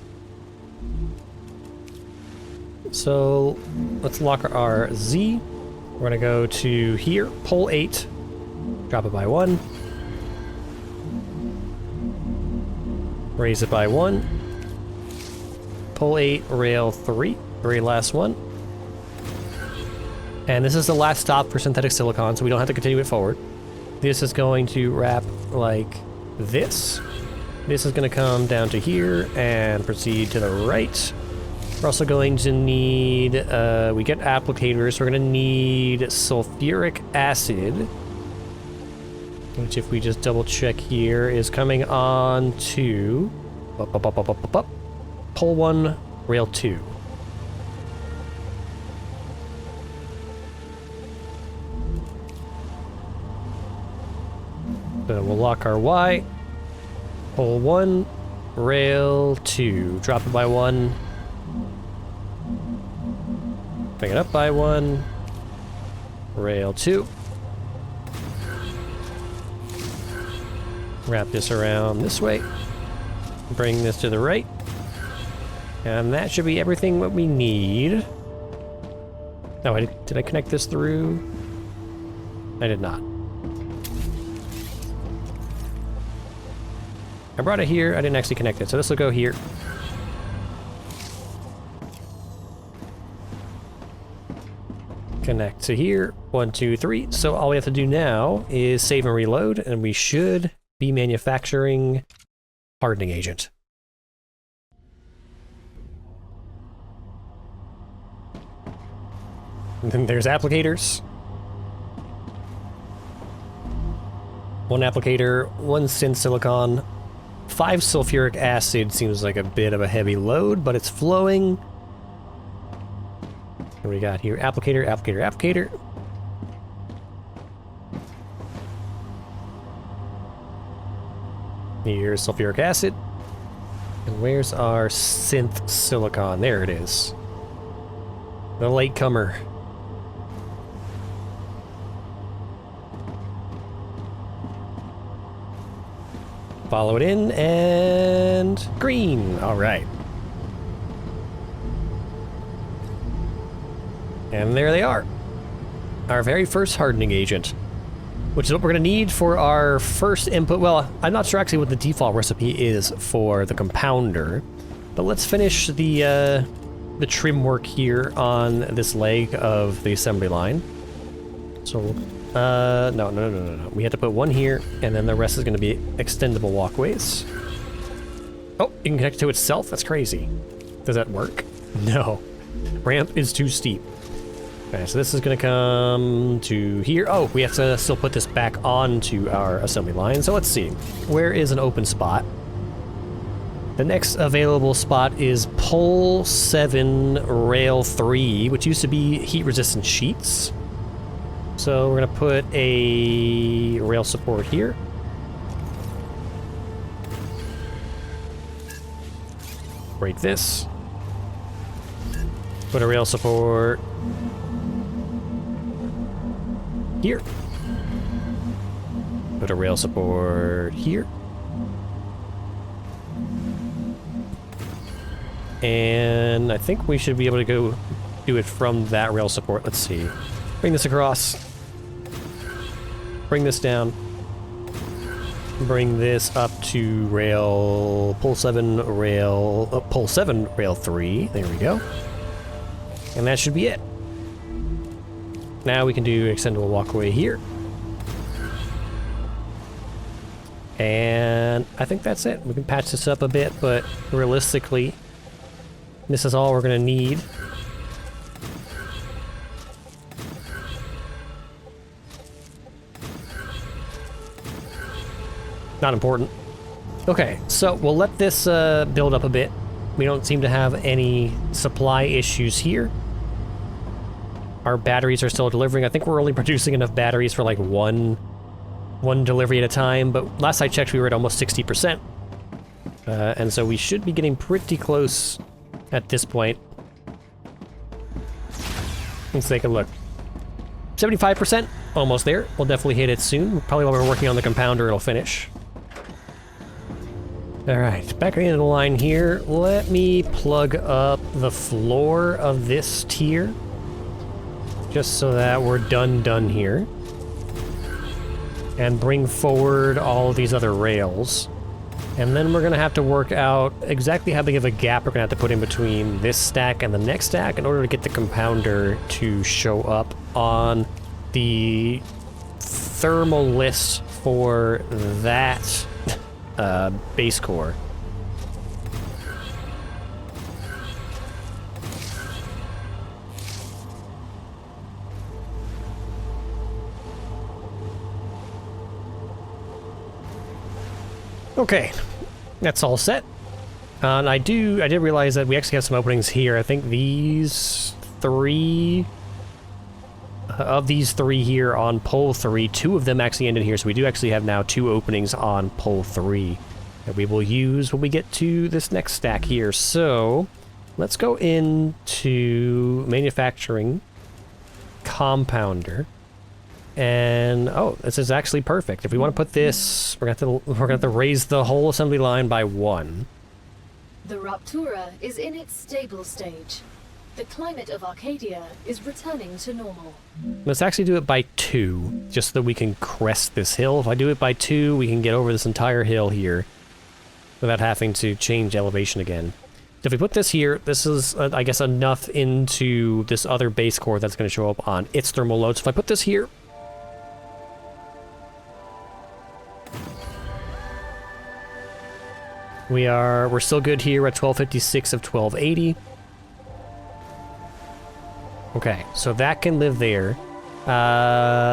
So let's lock our Z. We're gonna go to here, pole 8, drop it by 1, raise it by 1, pole 8, rail 3, very last one. And this is the last stop for synthetic silicon, so we don't have to continue it forward. This is going to wrap like this. This is gonna come down to here and proceed to the right. We're also going to need, we get applicators, we're going to need sulfuric acid, which if we just double check here is coming on to pole 1, rail 2. So we'll lock our Y, pole 1, rail 2, drop it by 1. Bring it up by 1. Rail 2. Wrap this around this way. Bring this to the right. And that should be everything what we need. Oh, did I connect this through? I did not. I brought it here, I didn't actually connect it, so this will go here. Connect to here, 1, 2, 3. So all we have to do now is save and reload, and we should be manufacturing Hardening Agent. And then there's applicators. 1 applicator, 1 synth silicon, 5 sulfuric acid seems like a bit of a heavy load, but it's flowing. What we got here? Applicator, applicator, applicator. Here's sulfuric acid. And where's our synth silicon? There it is. The latecomer. Follow it in, and green. All right. And there they are. Our very first hardening agent, which is what we're going to need for our first input. Well, I'm not sure actually what the default recipe is for the compounder, but let's finish the trim work here on this leg of the assembly line. So, no. We have to put one here, and then the rest is going to be extendable walkways. Oh, you can connect it to itself? That's crazy. Does that work? No. Ramp is too steep. Okay, so this is going to come to here. Oh, we have to still put this back onto our assembly line. So let's see. Where is an open spot? The next available spot is Pole 7 Rail 3, which used to be heat-resistant sheets. So we're going to put a rail support here. Break this. Put a rail support here. Put a rail support here. And I think we should be able to go do it from that rail support. Let's see. Bring this across. Bring this down. Bring this up to rail pole 7 rail pole 7 rail 3. There we go. And that should be it. Now we can do extendable walkway here. And I think that's it. We can patch this up a bit, but realistically, this is all we're going to need. Not important. Okay, so we'll let this build up a bit. We don't seem to have any supply issues here. Our batteries are still delivering. I think we're only producing enough batteries for like one delivery at a time, but last I checked we were at almost 60%. And so we should be getting pretty close at this point. Let's take a look. 75%, almost there. We'll definitely hit it soon. Probably while we're working on the compounder, it'll finish. All right, back at the end of the line here. Let me plug up the floor of this tier, just so that we're done here. And bring forward all of these other rails. And then we're gonna have to work out exactly how big of a gap we're gonna have to put in between this stack and the next stack in order to get the compounder to show up on the thermal list for that base core. Okay, that's all set. And I did realize that we actually have some openings here. I think these three of these three here on pole 3, 2 of them actually ended here, so we do actually have now 2 openings on pole 3 that we will use when we get to this next stack here. So let's go into manufacturing compounder. And oh, this is actually perfect. If we want to put this, we're gonna have to raise the whole assembly line by 1. The Ruptura is in its stable stage. The climate of Arcadia is returning to normal. Let's actually do it by 2, just so that we can crest this hill. If I do it by 2, we can get over this entire hill here without having to change elevation again. So if we put this here, this is, I guess, enough into this other base core that's going to show up on its thermal load. So if I put this here, we're still good here at 1256 of 1280. Okay, so that can live there.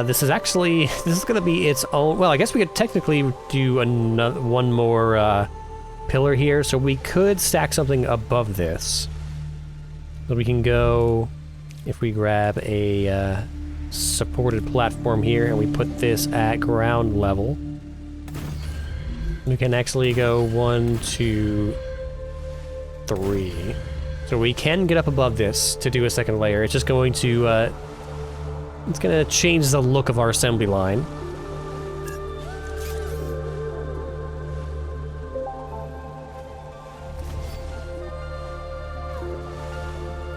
This is going to be its own. Well, I guess we could technically do one more pillar here, so we could stack something above this. So we can go if we grab a supported platform here and we put this at ground level, we can actually go 1, 2, 3. So we can get up above this to do a second layer. It's just going to, it's gonna change the look of our assembly line.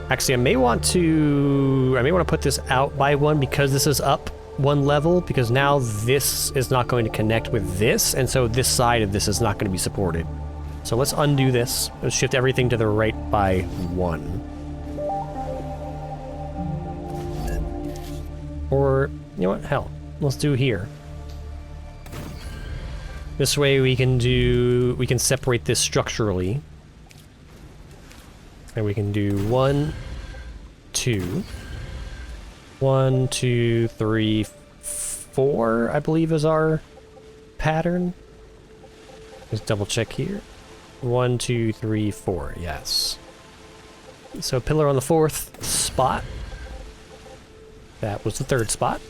Actually, I may want to put this out by 1 because this is up 1 level, because now this is not going to connect with this, and so this side of this is not going to be supported. So let's undo this. Let's shift everything to the right by 1. Or, you know what? Hell, let's do here. This way we can separate this structurally. And we can do 1, 2. 1, 2, 3, 4, I believe is our pattern. Just double check here. 1, 2, 3, 4, yes. So pillar on the 4th spot. That was the 3rd spot.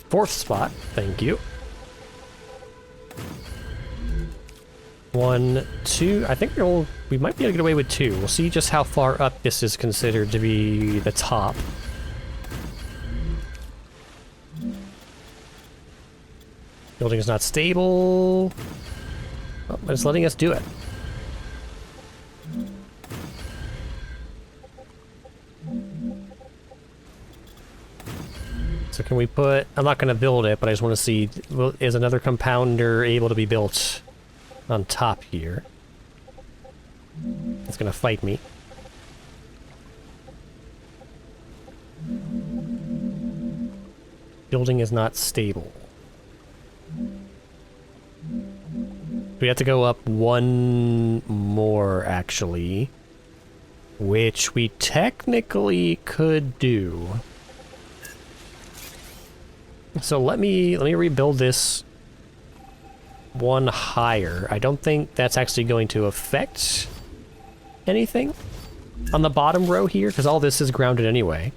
4th spot, thank you. 1, 2, I think we might be able to get away with 2. We'll see just how far up this is considered to be the top. Building is not stable. Well, but it's letting us do it. So can we put, I'm not going to build it, but I just want to see, is another compounder able to be built on top here? It's gonna fight me. Building is not stable. We have to go up 1 more, actually, which we technically could do. So let me rebuild this 1 higher. I don't think that's actually going to affect anything on the bottom row here, because all this is grounded anyway.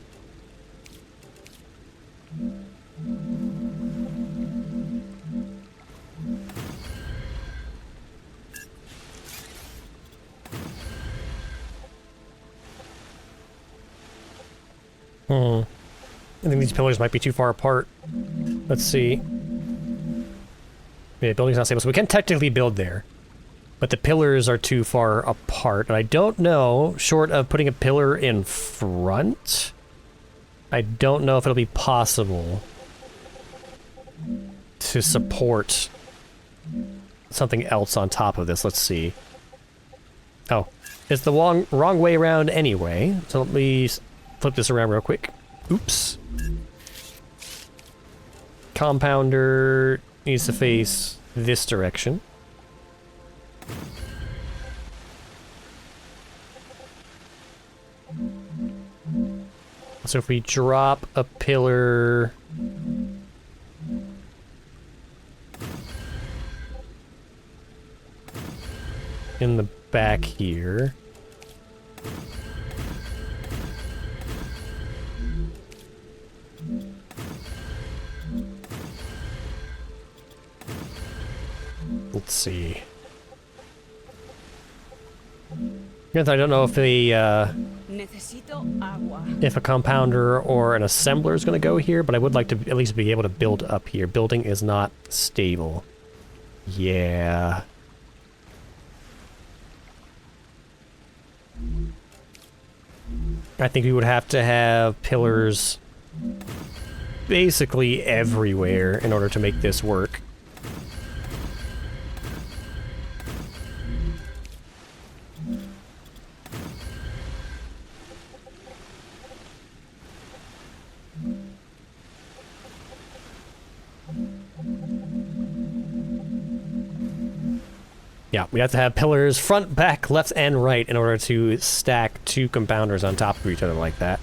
I think these pillars might be too far apart. Let's see. Yeah, building's not stable, so we can technically build there. But the pillars are too far apart. And I don't know, short of putting a pillar in front, I don't know if it'll be possible to support something else on top of this. Let's see. Oh, it's the wrong way around anyway. So let me flip this around real quick. Oops. Compounder needs to face this direction. So if we drop a pillar in the back here, let's see. I don't know if a compounder or an assembler is going to go here, but I would like to at least be able to build up here. Building is not stable. Yeah. I think we would have to have pillars basically everywhere in order to make this work. Yeah, we have to have pillars front, back, left, and right in order to stack 2 compounders on top of each other like that.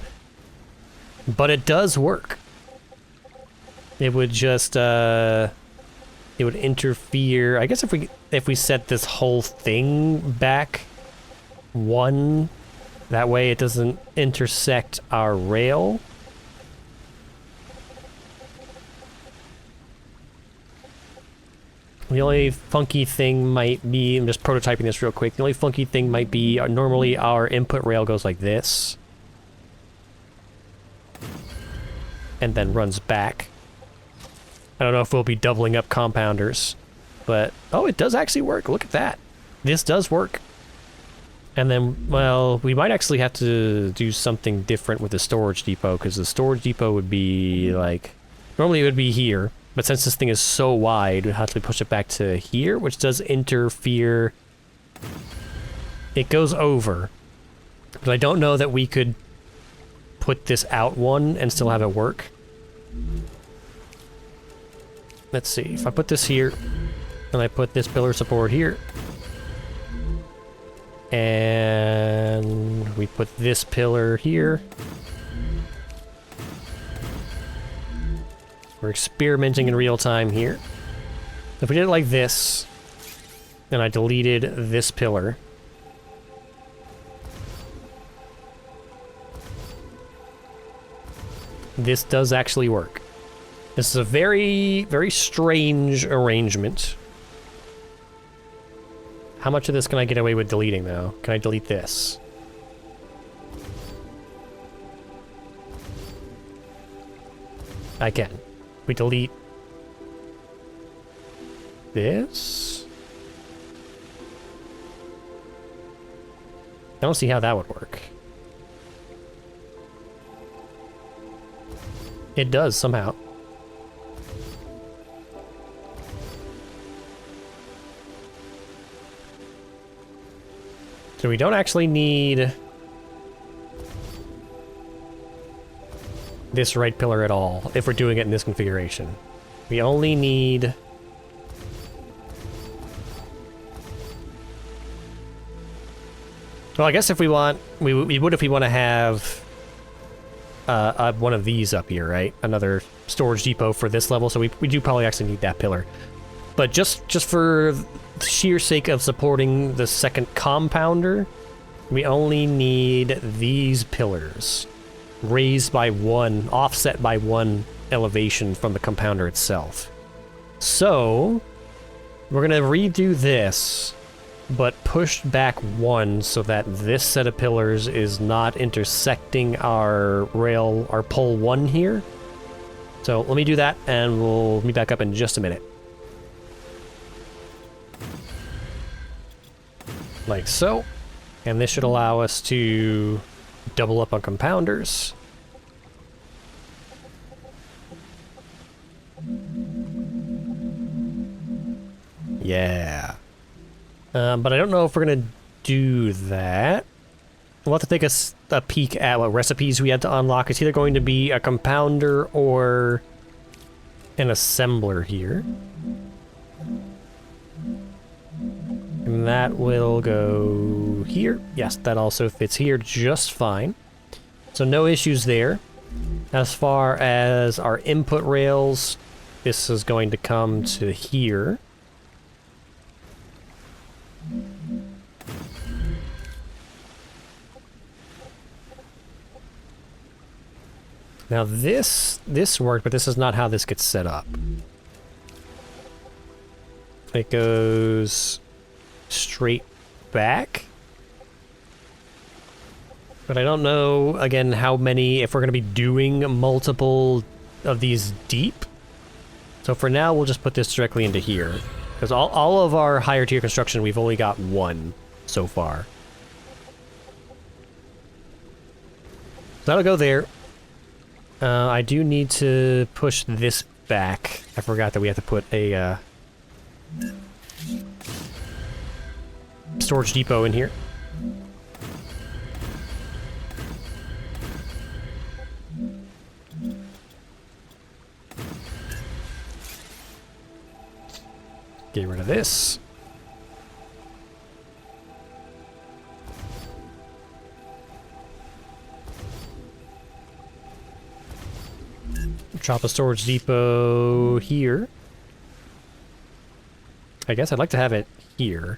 But it does work. It would just, it would interfere. I guess if we set this whole thing back one. That way it doesn't intersect our rail. The only funky thing might be, I'm just prototyping this real quick, the only funky thing might be normally our input rail goes like this. And then runs back. I don't know if we'll be doubling up compounders, but, oh, it does actually work. Look at that. This does work. And then, well, we might actually have to do something different with the storage depot, because the storage depot would be like, normally it would be here, but since this thing is so wide, we'd have to push it back to here, which does interfere. It goes over, but I don't know that we could put this out one and still have it work. Let's see, if I put this here, and I put this pillar support here, and we put this pillar here. We're experimenting in real time here. If we did it like this, and I deleted this pillar, this does actually work. This is a very, very strange arrangement. How much of this can I get away with deleting, though? Can I delete this? I can. We delete this? I don't see how that would work. It does, somehow. So we don't actually need this right pillar at all, if we're doing it in this configuration. We only need well, I guess if we want, we would if we want to have one of these up here, right? Another storage depot for this level, so we do probably actually need that pillar. But just for the sheer sake of supporting the second compounder, we only need these pillars. Raised by one, offset by one elevation from the compounder itself. So, we're gonna redo this, but pushed back one so that this set of pillars is not intersecting our rail, our pole one here. So let me do that and we'll meet back up in just a minute. Like so. And this should allow us to double up on compounders. Yeah. But I don't know if we're gonna do that. We'll have to take a peek at what recipes we had to unlock. It's either going to be a compounder or an assembler here. And that will go here. Yes, that also fits here just fine. So no issues there. As far as our input rails, this is going to come to here. Now this worked, but this is not how this gets set up. It goes straight back. But I don't know, again, how many, if we're going to be doing multiple of these deep. So for now, we'll just put this directly into here. Because all of our higher tier construction, we've only got one so far. So that'll go there. I do need to push this back. I forgot that we have to put a storage depot in here. Get rid of this. Drop a storage depot here. I guess I'd like to have it here,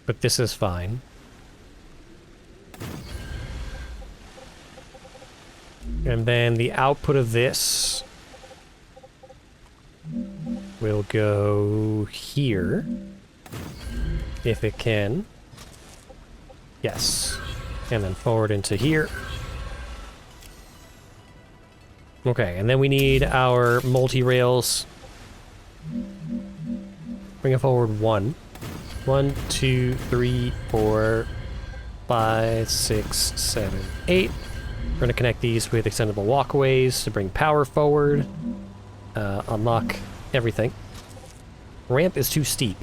but this is fine. And then the output of this will go here, if it can. Yes. And then forward into here. Okay, and then we need our multi-rails. Bring it forward 1. 1, 2, 3, 4, 5, 6, 7, 8. We're going to connect these with extendable walkways to bring power forward. Unlock everything. Ramp is too steep.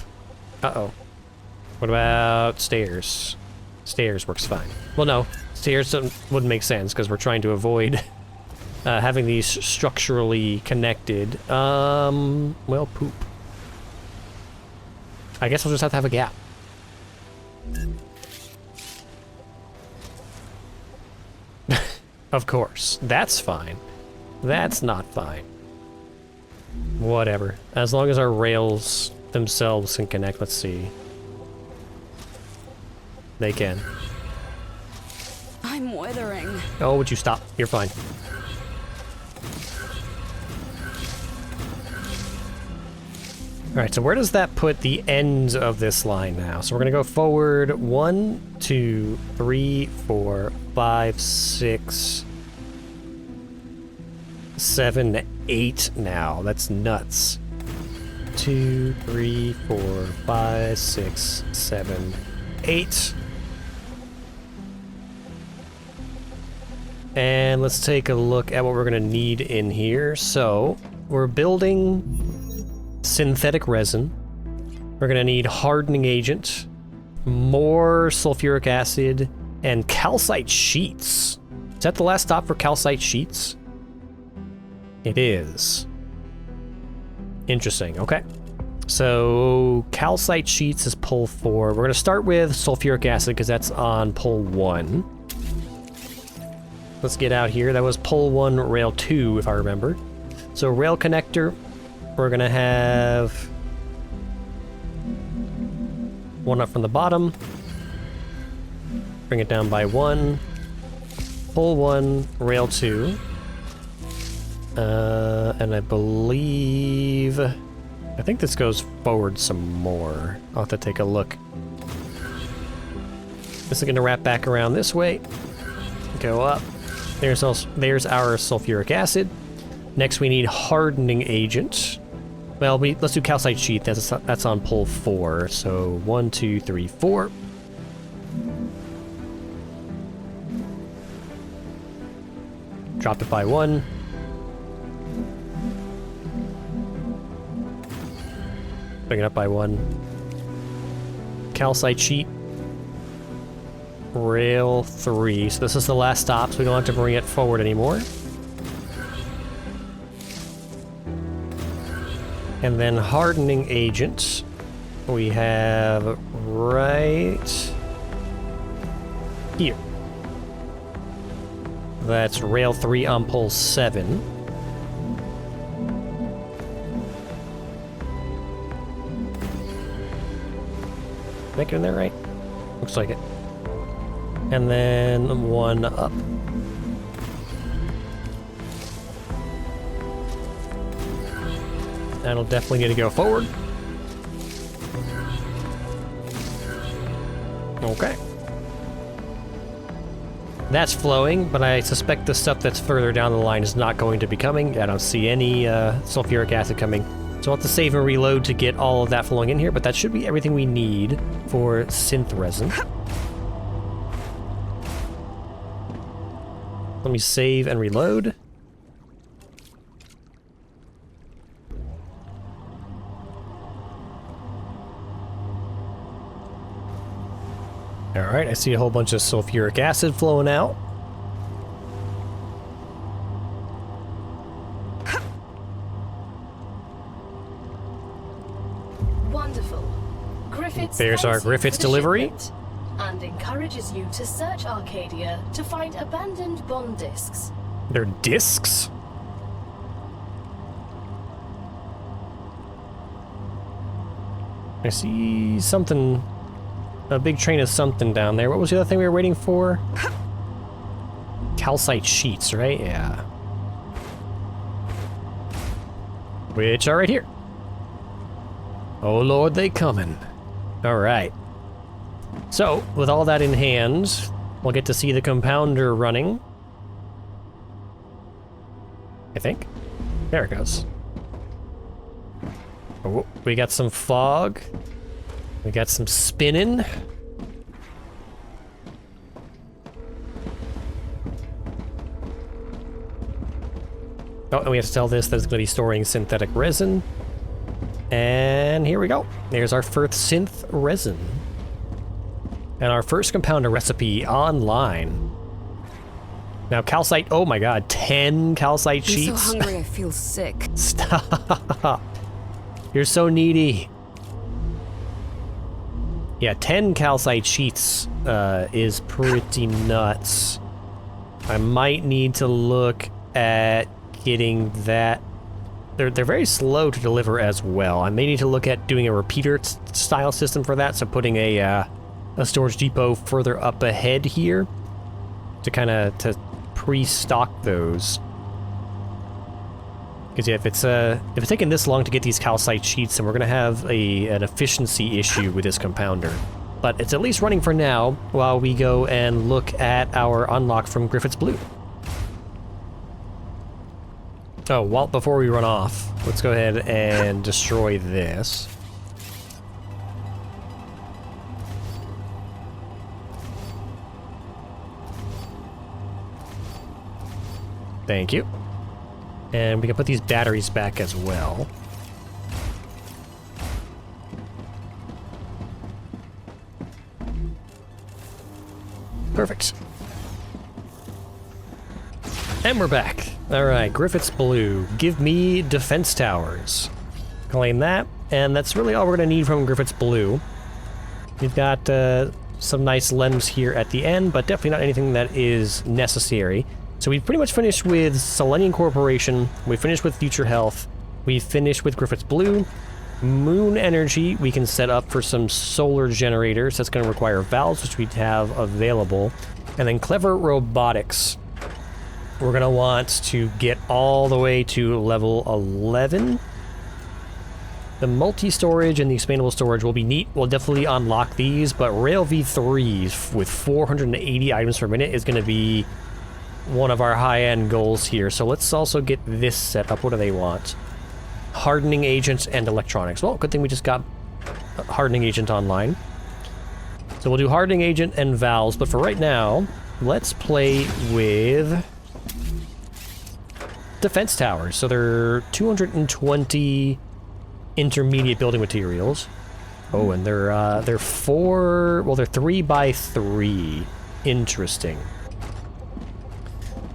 Uh-oh. What about stairs? Stairs works fine. Well, no. Stairs wouldn't make sense because we're trying to avoid having these structurally connected. Well, poop. I guess we'll just have to have a gap. Of course. That's fine. That's not fine. Whatever. As long as our rails themselves can connect. Let's see. They can. I'm withering. Oh, would you stop? You're fine. Alright, so where does that put the ends of this line now? So we're going to go forward 1, 2, 3, 4, 5, 6, 7, 8 now. That's nuts. 2, 3, 4, 5, 6, 7, 8. And let's take a look at what we're going to need in here. So we're building synthetic resin. We're going to need hardening agent, more sulfuric acid, and calcite sheets. Is that the last stop for calcite sheets? It is. Interesting. Okay. So calcite sheets is pull 4. We're going to start with sulfuric acid because that's on pull 1. Let's get out here. That was pull 1, rail 2, if I remember. So rail connector, we're going to have one up from the bottom. Bring it down by 1. Pull 1, rail 2. And I believe... I think this goes forward some more. I'll have to take a look. This is going to wrap back around this way. Go up. There's our sulfuric acid. Next we need hardening agent. Well, let's do calcite sheet. That's on pull 4. So 1, 2, 3, 4. Drop it by 1. Bring it up by 1. Calcite sheet. Rail 3. So this is the last stop, so we don't have to bring it forward anymore. And then hardening agent. We have right here. That's rail 3 on pull 7. Did I get in there right? Looks like it. And then 1 up. That'll definitely need to go forward. Okay. That's flowing, but I suspect the stuff that's further down the line is not going to be coming. I don't see any sulfuric acid coming. So I'll have to save and reload to get all of that flowing in here, but that should be everything we need for synth resin. Let me save and reload. Alright, I see a whole bunch of sulfuric acid flowing out. Wonderful. There's our Griffiths delivery. And encourages you to search Arcadia to find abandoned bond discs. They're discs? I see something, a big train of something down there. What was the other thing we were waiting for? calcite sheets, right? Yeah. Which are right here. Oh lord, they coming. All right. So, with all that in hand, we'll get to see the compounder running. I think. There it goes. Oh, we got some fog. We got some spinning. Oh, and we have to tell this that it's going to be storing synthetic resin. And here we go. There's our first synth resin. And our first compounder recipe online. Now, calcite, oh my god, 10 calcite sheets. I'm so hungry I feel sick. Stop. You're so needy. Yeah, 10 calcite sheets is pretty nuts. I might need to look at getting that. They're very slow to deliver as well. I may need to look at doing a repeater style system for that, so putting a storage depot further up ahead here to kind of pre-stock those. Because yeah, if it's taking this long to get these calcite sheets, then we're gonna have an efficiency issue with this compounder. But it's at least running for now while we go and look at our unlock from Griffith's Blue. Oh, well, before we run off, let's go ahead and destroy this. Thank you. And we can put these batteries back as well. Perfect. And we're back. Alright, Griffith's Blue. Give me defense towers. Claim that, and that's really all we're going to need from Griffith's Blue. We've got some nice lems here at the end, but definitely not anything that is necessary. So we've pretty much finished with Selenium Corporation, we finished with Future Health, we finished with Griffith's Blue. Moon Energy we can set up for some solar generators. That's going to require valves, which we have available. And then Clever Robotics. We're going to want to get all the way to level 11. The multi-storage and the expandable storage will be neat. We'll definitely unlock these, but Rail V3s with 480 items per minute is going to be one of our high-end goals here. So let's also get this set up. What do they want? Hardening agents and electronics. Well, good thing we just got a hardening agent online. So we'll do hardening agent and valves, but for right now, let's play with defense towers. So they're 220 intermediate building materials. Oh, and they're 3 by 3. Interesting.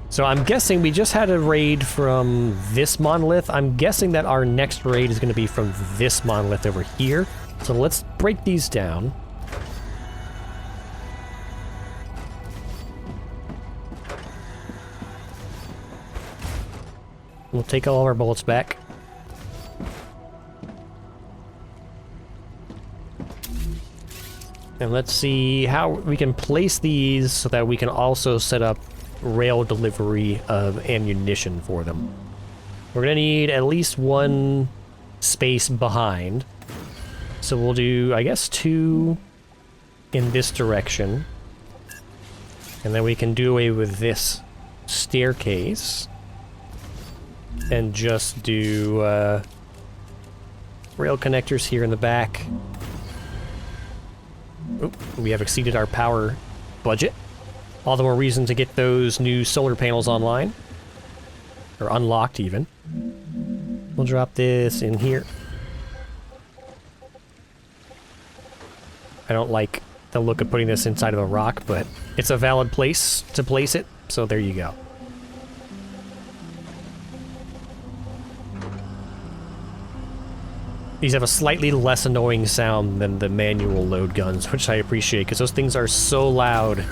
So I'm guessing we just had a raid from this monolith. I'm guessing that our next raid is going to be from this monolith over here. So let's break these down. We'll take all of our bullets back. And let's see how we can place these so that we can also set up rail delivery of ammunition for them. We're gonna need at least one space behind. So we'll do, I guess, 2 in this direction. And then we can do away with this staircase. And just do rail connectors here in the back. Oop, we have exceeded our power budget. All the more reason to get those new solar panels online. Or unlocked, even. We'll drop this in here. I don't like the look of putting this inside of a rock, but it's a valid place to place it, so there you go. These have a slightly less annoying sound than the manual load guns, which I appreciate, because those things are so loud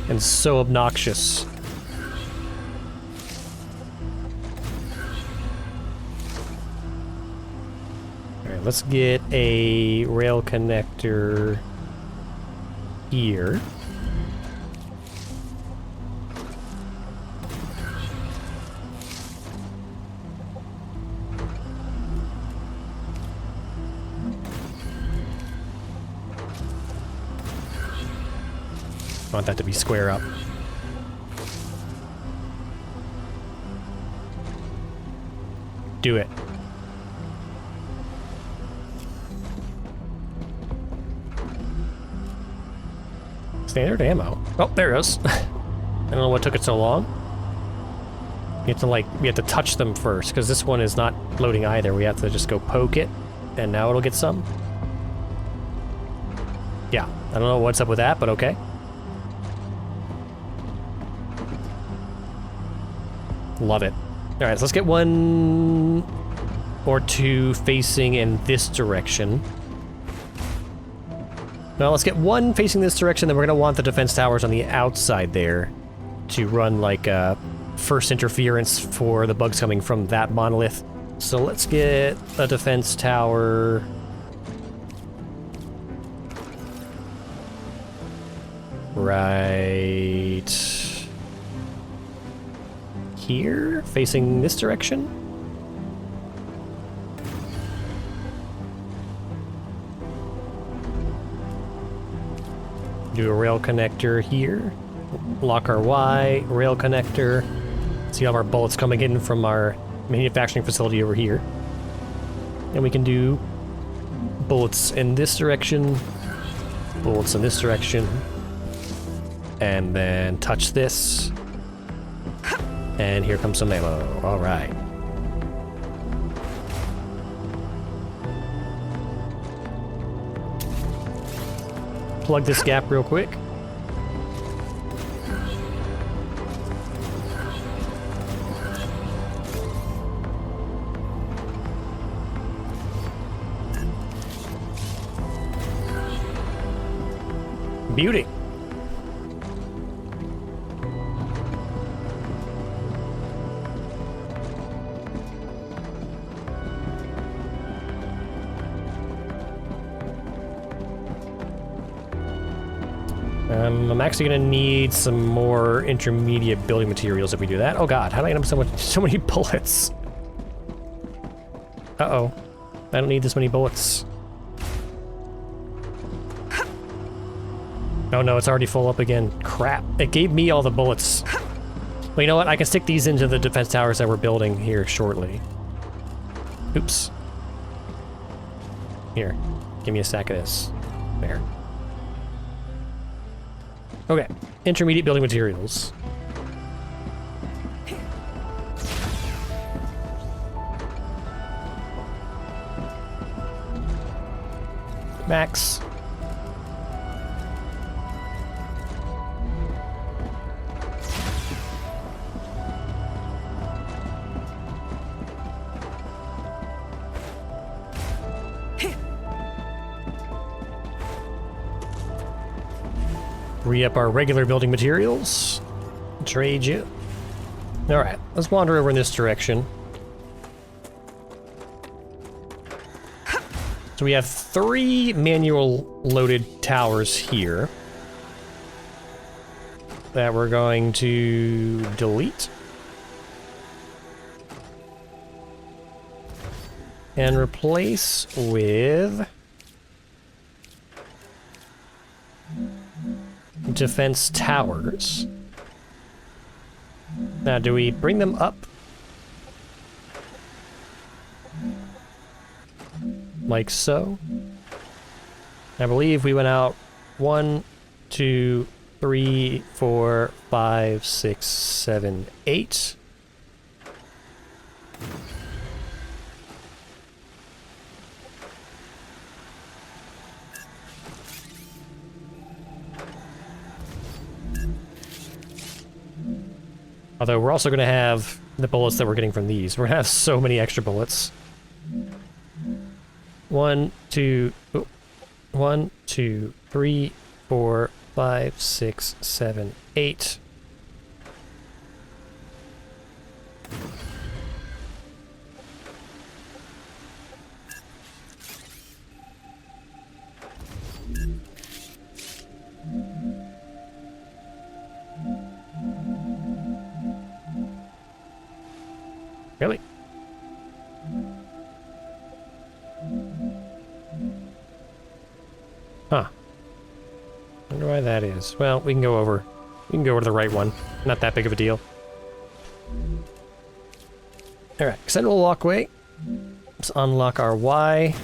and so obnoxious. Alright, let's get a rail connector here. I want that to be square up. Do it. Standard ammo. Oh, there it goes. I don't know what took it so long. You have to we have to touch them first, because this one is not loading either. We have to just go poke it, and now it'll get some. Yeah, I don't know what's up with that, but okay. Love it. All right, so let's get one or two facing in this direction. Now let's get one facing this direction, then we're gonna want the defense towers on the outside there to run like first interference for the bugs coming from that monolith. So let's get a defense tower. Right here, facing this direction. Do a rail connector here. Lock our Y, rail connector. See all of our bullets coming in from our manufacturing facility over here. And we can do bullets in this direction, bullets in this direction, and then touch this. And here comes some ammo. All right. Plug this gap real quick. Beauty. I'm actually gonna need some more intermediate building materials if we do that. Oh god, how do I end up with so many bullets? Uh-oh. I don't need this many bullets. Oh no, it's already full up again. Crap. It gave me all the bullets. Well, you know what? I can stick these into the defense towers that we're building here shortly. Oops. Here. Give me a stack of this. There. Okay. Intermediate building materials. Max. Re-up our regular building materials. Trade you. Alright, let's wander over in this direction. So we have 3 manual loaded towers here that we're going to delete and replace with defense towers. Now, do we bring them up? Like so? I believe we went out 1, 2, 3, 4, 5, 6, 7, 8. Although we're also going to have the bullets that we're getting from these. We're going to have so many extra bullets. 1, 2, 1, 2, 3, 4, 5, 6, 7, 8. Really? Huh. Wonder why that is. Well, we can go over. We can go over to the right one. Not that big of a deal. Alright, extendable walkway. Let's unlock our Y.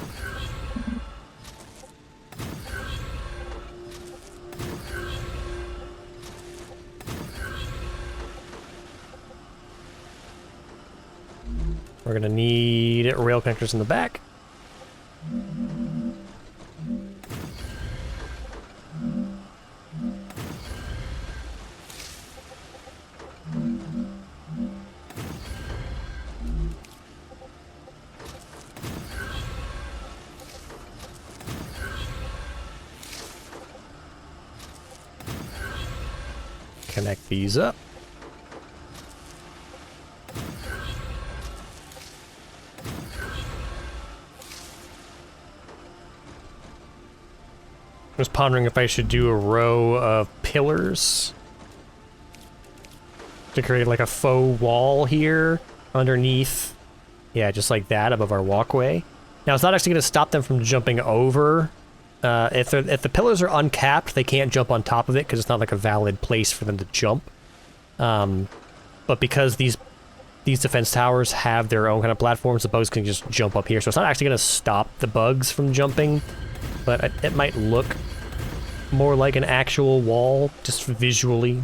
We're gonna need rail connectors in the back. Connect these up. I was pondering if I should do a row of pillars to create like a faux wall here underneath. Yeah, just like that above our walkway. Now it's not actually going to stop them from jumping over. If the pillars are uncapped, they can't jump on top of it because it's not like a valid place for them to jump. But because these defense towers have their own kind of platforms, the bugs can just jump up here. So it's not actually going to stop the bugs from jumping, but it might look more like an actual wall, just visually.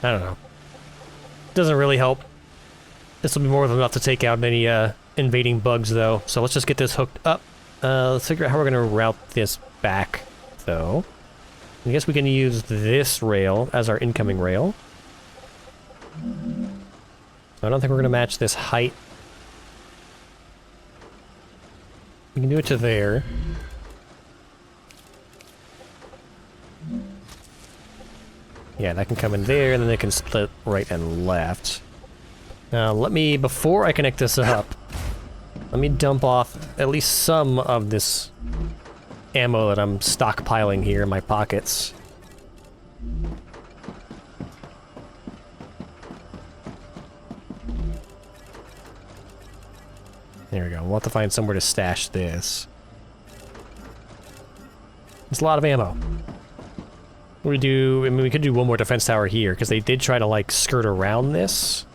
I don't know. Doesn't really help. This will be more than enough to take out any invading bugs, though. So let's just get this hooked up. Let's figure out how we're going to route this back, though. I guess we can use this rail as our incoming rail. I don't think we're going to match this height. We can do it to there. Yeah, that can come in there, and then they can split right and left. Now, let me, before I connect this up, let me dump off at least some of this ammo that I'm stockpiling here in my pockets. There we go. We'll have to find somewhere to stash this. It's a lot of ammo. We do, I mean, we could do one more defense tower here, because they did try to, like, skirt around this.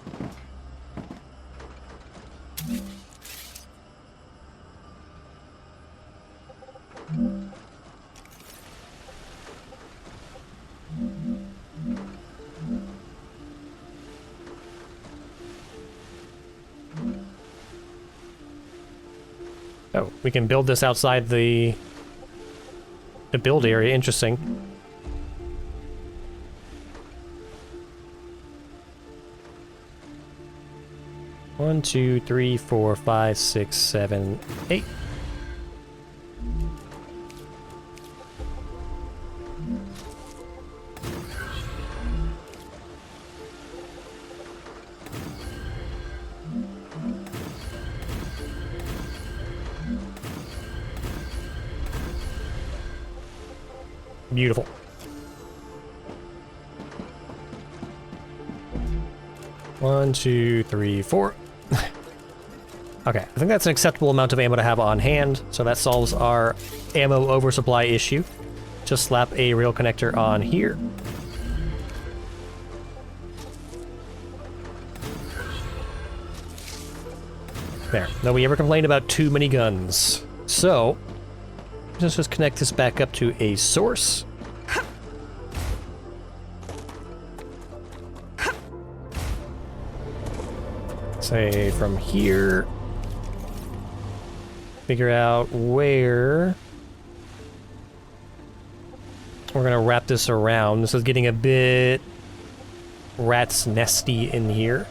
Oh, we can build this outside the build area. Interesting. One, two, three, four, 5, 6, 7, 8. Beautiful. One, two, three, 4. Okay, I think that's an acceptable amount of ammo to have on hand, so that solves our ammo oversupply issue. Just slap a rail connector on here. There. Nobody ever complained about too many guns. So, let's just connect this back up to a source. Say from here. Figure out where we're gonna wrap this around. This is getting a bit rat's nesty in here.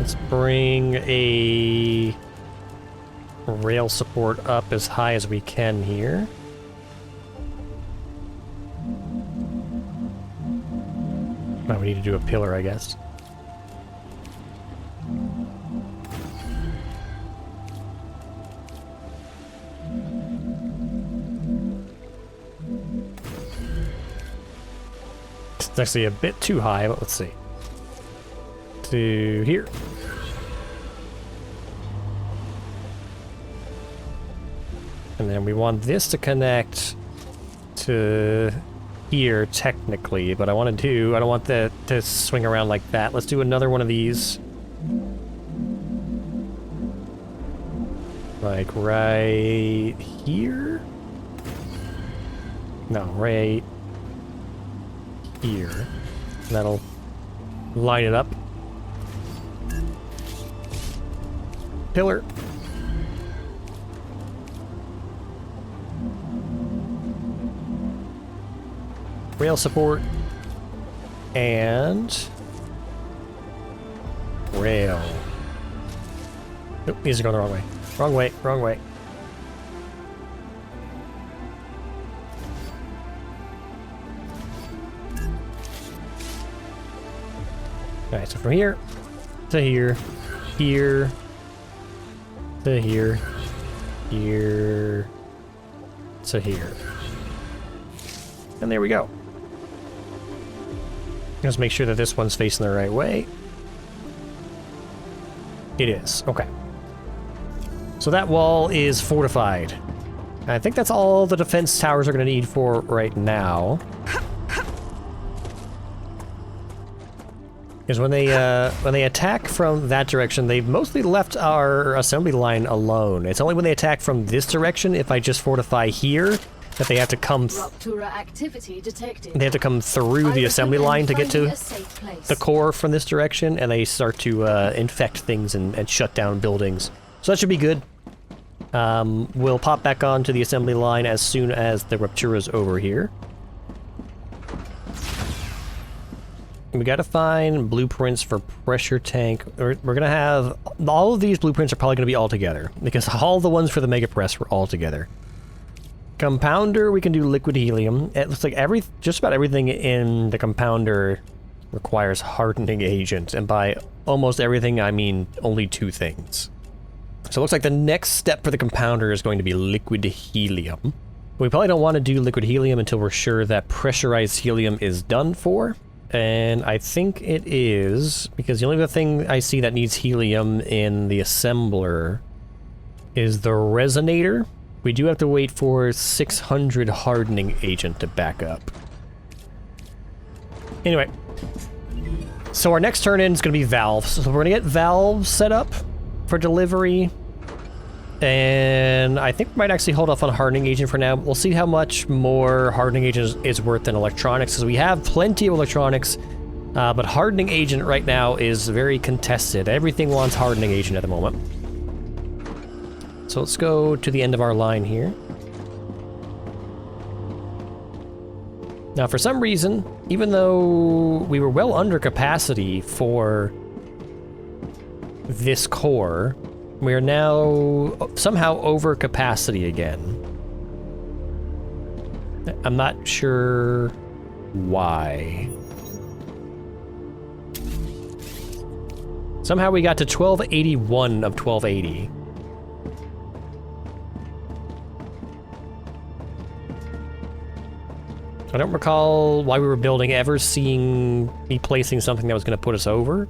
Let's bring a rail support up as high as we can here. Now we need to do a pillar, I guess. It's actually a bit too high, but let's see. To here. And then we want this to connect to here, technically, but I don't want that to swing around like that. Let's do another one of these. Like right here? No, right here. That'll line it up. Pillar. Rail support. And rail. Nope, these are going the wrong way. Wrong way, wrong way. Alright, so from here to here, here to here, here to here. And there we go. Let's make sure that this one's facing the right way. It is. Okay. So that wall is fortified. I think that's all the defense towers are going to need for right now. Because when they attack from that direction, they've mostly left our assembly line alone. It's only when they attack from this direction, if I just fortify here, that they have to come. Activity detected. They have to come through the assembly line to get to the core from this direction, and they start to infect things and shut down buildings. So that should be good. We'll pop back onto the assembly line as soon as the Ruptura's over here. We gotta find blueprints for pressure tank. We're gonna have... all of these blueprints are probably gonna be all together, because all the ones for the Mega Press were all together. Compounder, we can do liquid helium. It looks like just about everything in the compounder requires hardening agent, and by almost everything, I mean only two things. So it looks like the next step for the compounder is going to be liquid helium. We probably don't want to do liquid helium until we're sure that pressurized helium is done for. And I think it is, because the only other thing I see that needs helium in the assembler is the resonator. We do have to wait for 600 hardening agent to back up. Anyway, so our next turn in is going to be valves. So we're going to get valves set up for delivery. And I think we might actually hold off on hardening agent for now. We'll see how much more hardening agent is worth than electronics, because we have plenty of electronics, but hardening agent right now is very contested. Everything wants hardening agent at the moment. So let's go to the end of our line here. Now, for some reason, even though we were well under capacity for this core, we are now somehow over capacity again. I'm not sure why. Somehow we got to 1281 of 1280. I don't recall why we were building ever seeing me placing something that was going to put us over.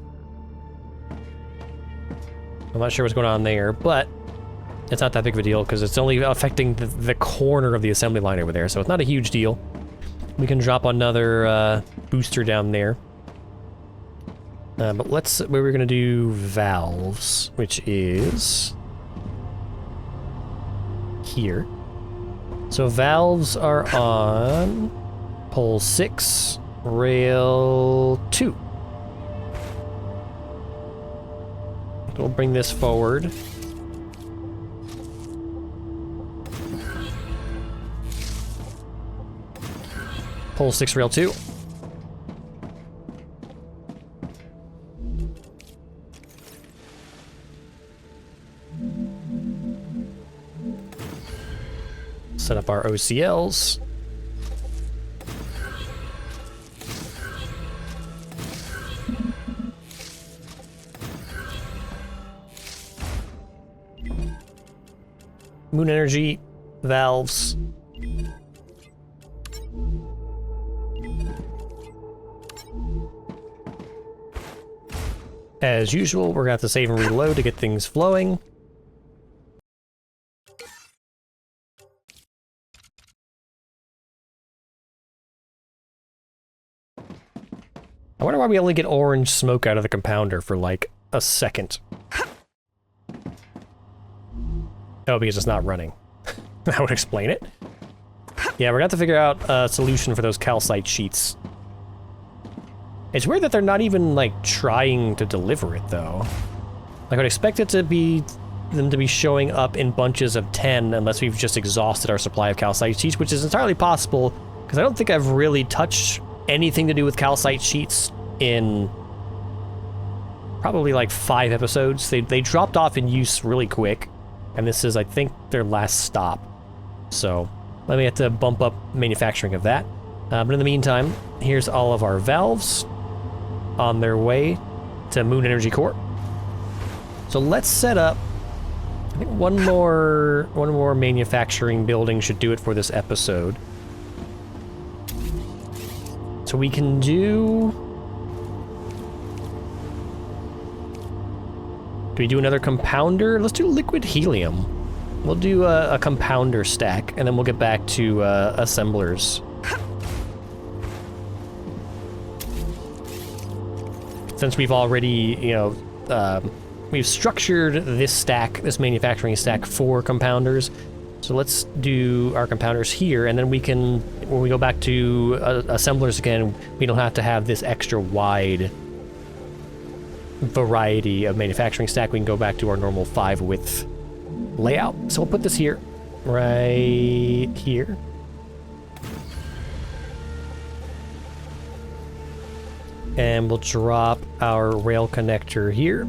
I'm not sure what's going on there, but it's not that big of a deal because it's only affecting the corner of the assembly line over there, so it's not a huge deal. We can drop another booster down there. But we were going to do valves, which is here. So valves are on pole 6, rail 2. We'll bring this forward. Pole 6, rail 2. Set up our OCLs. Moon energy, valves. As usual, we're gonna have to save and reload to get things flowing. I wonder why we only get orange smoke out of the compounder for like a second. Oh, because it's not running. That would explain it. Yeah, we're gonna have to figure out a solution for those calcite sheets. It's weird that they're not even, like, trying to deliver it, though. Like, I would expect it to be... them to be showing up in bunches of 10 unless we've just exhausted our supply of calcite sheets, which is entirely possible, because I don't think I've really touched anything to do with calcite sheets in... probably, like, 5 episodes. They dropped off in use really quick, and this is, I think, their last stop. So, let me have to bump up manufacturing of that. But in the meantime, here's all of our valves on their way to Moon Energy Core. So let's set up, I think one more manufacturing building should do it for this episode. So we can do we do another compounder? Let's do liquid helium. We'll do a compounder stack, and then we'll get back to assemblers. Since we've already, you know, we've structured this stack, this manufacturing stack for compounders. So let's do our compounders here, and then we can, when we go back to assemblers again, we don't have to have this extra wide variety of manufacturing stack. We can go back to our normal 5 width layout. So we'll put this here, right here. And we'll drop our rail connector here.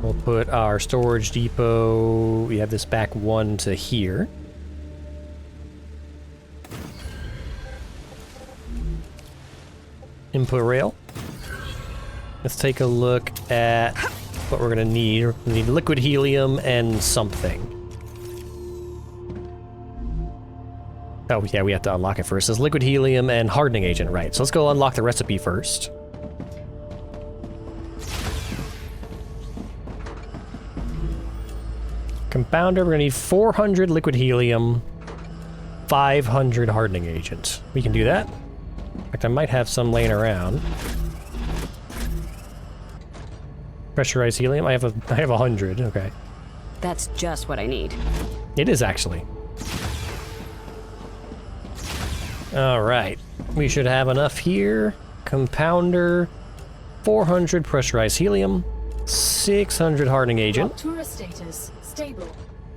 We'll put our storage depot, we have this back one to here. Input rail. Let's take a look at what we're gonna need. We're gonna need liquid helium and something. Oh, yeah, we have to unlock it first. It's liquid helium and hardening agent, right. So let's go unlock the recipe first. Compounder, we're gonna need 400 liquid helium, 500 hardening agent. We can do that. In fact, I might have some laying around. Pressurized helium, I have 100, okay. That's just what I need. It is actually. All right, we should have enough here. Compounder, 400 pressurized helium, 600 hardening agent. Outsourcing status stable.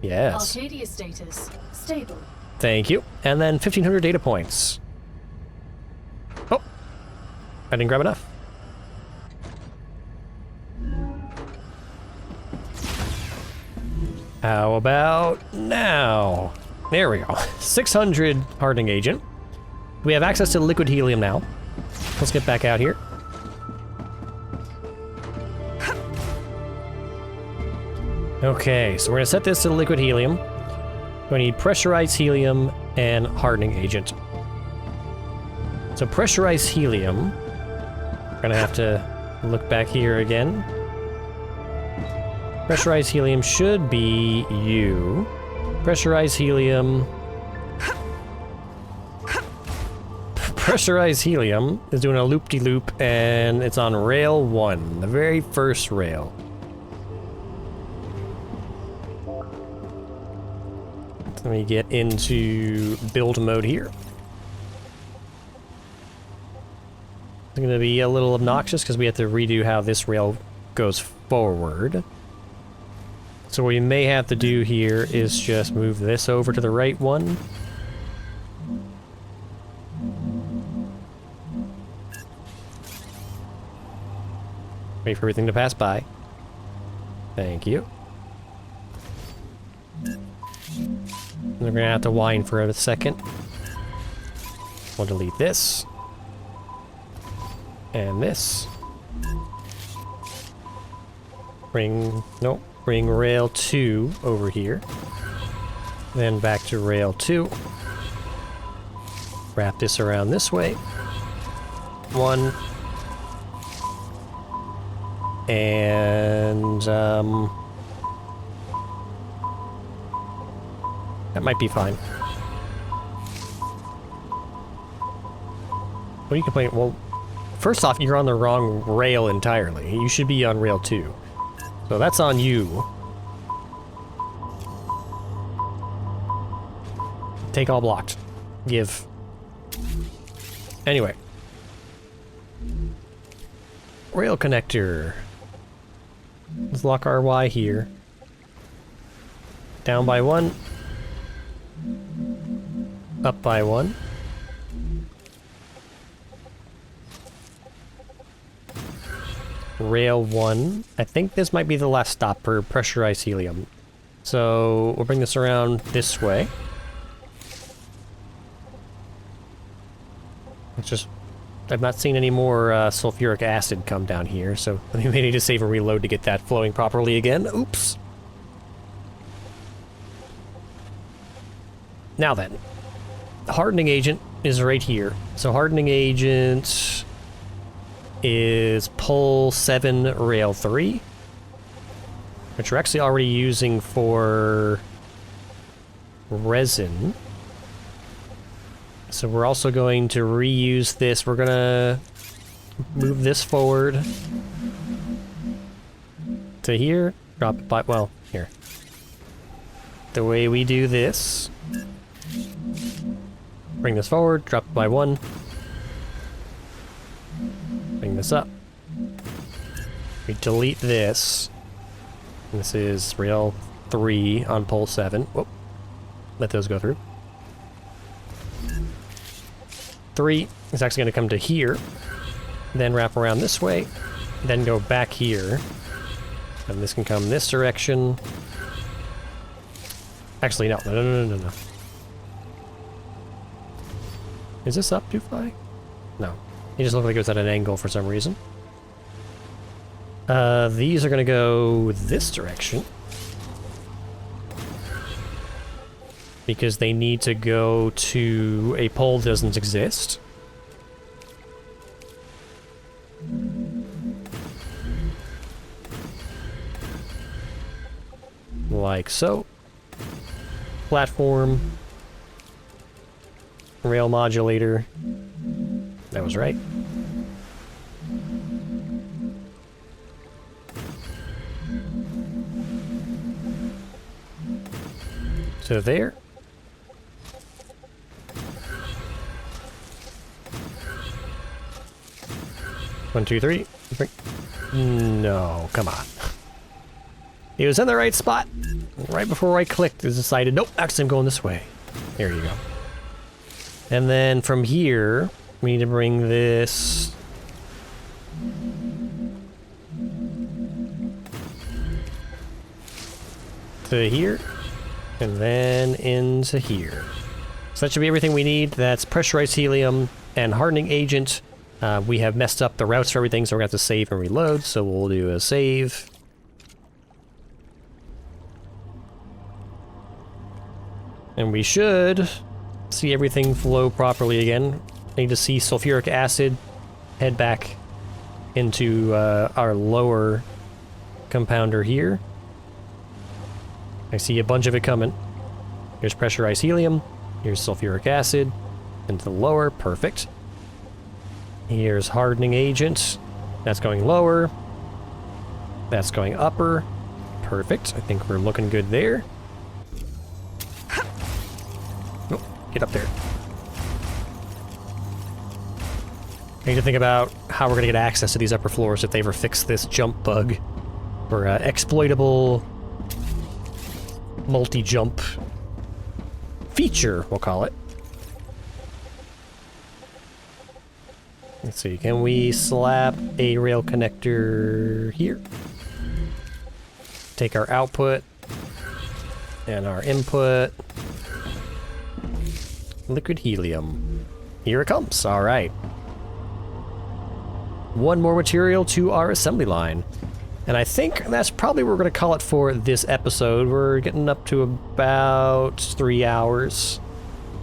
Yes. Arcadia status stable. Thank you. And then 1,500 data points. Oh, I didn't grab enough. How about now? There we go. 600 hardening agent. We have access to liquid helium now. Let's get back out here. Okay, so we're gonna set this to liquid helium. We need pressurized helium and hardening agent. So pressurized helium, we're gonna have to look back here again. Pressurized helium should be you. Pressurized helium. Pressurized helium is doing a loop-de-loop, and it's on rail 1, the very first rail. Let me get into build mode here. It's going to be a little obnoxious because we have to redo how this rail goes forward. So what we may have to do here is just move this over to the right one. Wait for everything to pass by. Thank you. We're gonna have to whine for a second. We'll delete this. And this. Bring rail 2 over here. Then back to rail 2. Wrap this around this way. 1. And, that might be fine. What are you complaining? Well, first off, you're on the wrong rail entirely. You should be on rail 2. So that's on you. Take all blocked. Give. Anyway. Rail connector. Let's lock our Y here. Down by 1. Up by 1. Rail 1. I think this might be the last stop for pressurized helium. So we'll bring this around this way. It's just, I've not seen any more sulfuric acid come down here, so we may need to save and reload to get that flowing properly again. Oops. Now then, the hardening agent is right here. So hardening agent is pull 7 rail 3, which we're actually already using for resin. So we're also going to reuse this. We're gonna move this forward to here, drop it by, well, here. The way we do this, bring this forward, drop it by 1. Bring this up. We delete this. This is rail 3 on pole 7. Whoop. Let those go through. 3 is actually going to come to here. Then wrap around this way. Then go back here. And this can come this direction. Actually, no. No. Is this up too high? No. It just looked like it was at an angle for some reason. These are going to go this direction. Because they need to go to a pole that doesn't exist. Like so. Platform. Rail modulator. That was right. So there. One, two, three. No, come on. It was in the right spot. Right before I clicked, it decided, nope, actually I'm going this way. There you go. And then from here, we need to bring this to here, and then into here. So that should be everything we need. That's pressurized helium and hardening agent. We have messed up the routes for everything, so we're going to have to save and reload. So we'll do a save. And we should see everything flow properly again. Need to see sulfuric acid head back into our lower compounder here. I see a bunch of it coming. Here's pressurized helium. Here's sulfuric acid. Into the lower. Perfect. Here's hardening agent. That's going lower. That's going upper. Perfect. I think we're looking good there. Oh, get up there. I need to think about how we're going to get access to these upper floors if they ever fix this jump bug. Or exploitable multi-jump feature, we'll call it. Let's see, can we slap a rail connector here? take our output and our input. Liquid helium. Here it comes. All right. One more material to our assembly line. And I think that's probably what we're going to call it for this episode. We're getting up to about 3 hours.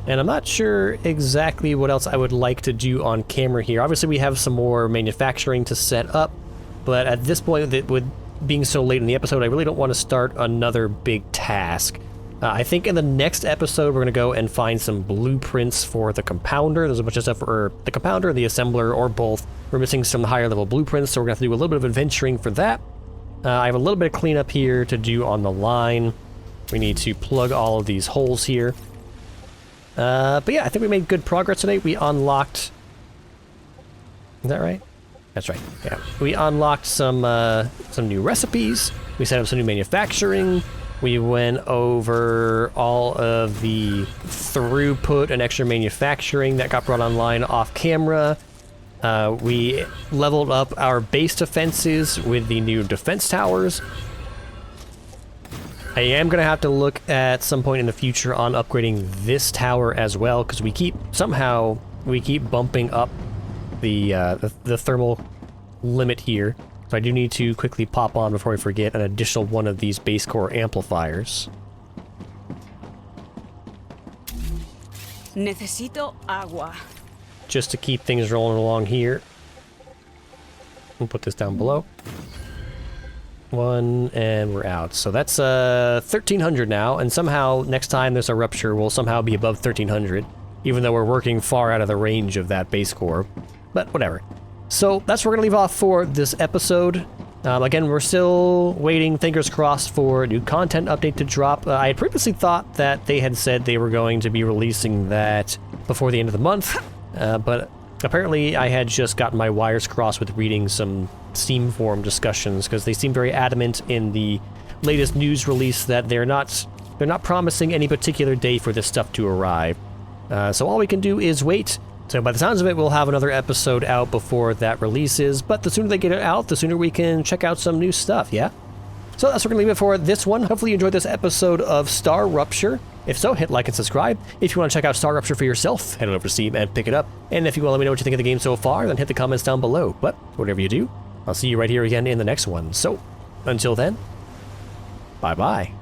And I'm not sure exactly what else I would like to do on camera here. Obviously, we have some more manufacturing to set up. But at this point, with being so late in the episode, I really don't want to start another big task. I think in the next episode, we're going to go and find some blueprints for the compounder. There's a bunch of stuff for the compounder, the assembler, or both. We're missing some higher level blueprints, so we're going to have to do a little bit of adventuring for that. I have a little bit of cleanup here to do on the line. We need to plug all of these holes here. But yeah, I think we made good progress today. We unlocked... Is that right? That's right, yeah. We unlocked some new recipes. We set up some new manufacturing. We went over all of the throughput and extra manufacturing that got brought online off camera. We leveled up our base defenses with the new defense towers. I am going to have to look at some point in the future on upgrading this tower as well, because we keep bumping up the thermal limit here. So I do need to quickly pop on, before I forget, an additional one of these base core amplifiers. Necesito agua. Just to keep things rolling along here. We'll put this down below. One, and we're out. So that's 1,300 now, and somehow next time there's a rupture, we'll somehow be above 1,300, even though we're working far out of the range of that base core. But whatever. So that's where we're going to leave off for this episode. Again, we're still waiting, fingers crossed, for a new content update to drop. I had previously thought that they had said they were going to be releasing that before the end of the month, but apparently I had just gotten my wires crossed with reading some Steam forum discussions, because they seem very adamant in the latest news release that they're not promising any particular day for this stuff to arrive. So all we can do is wait. So by the sounds of it, we'll have another episode out before that releases, but the sooner they get it out, the sooner we can check out some new stuff, yeah? So that's what we're going to leave it for this one. Hopefully you enjoyed this episode of StarRupture. If so, hit like and subscribe. If you want to check out StarRupture for yourself, head on over to Steam and pick it up. And if you want to let me know what you think of the game so far, then hit the comments down below. But whatever you do, I'll see you right here again in the next one. So until then, bye-bye.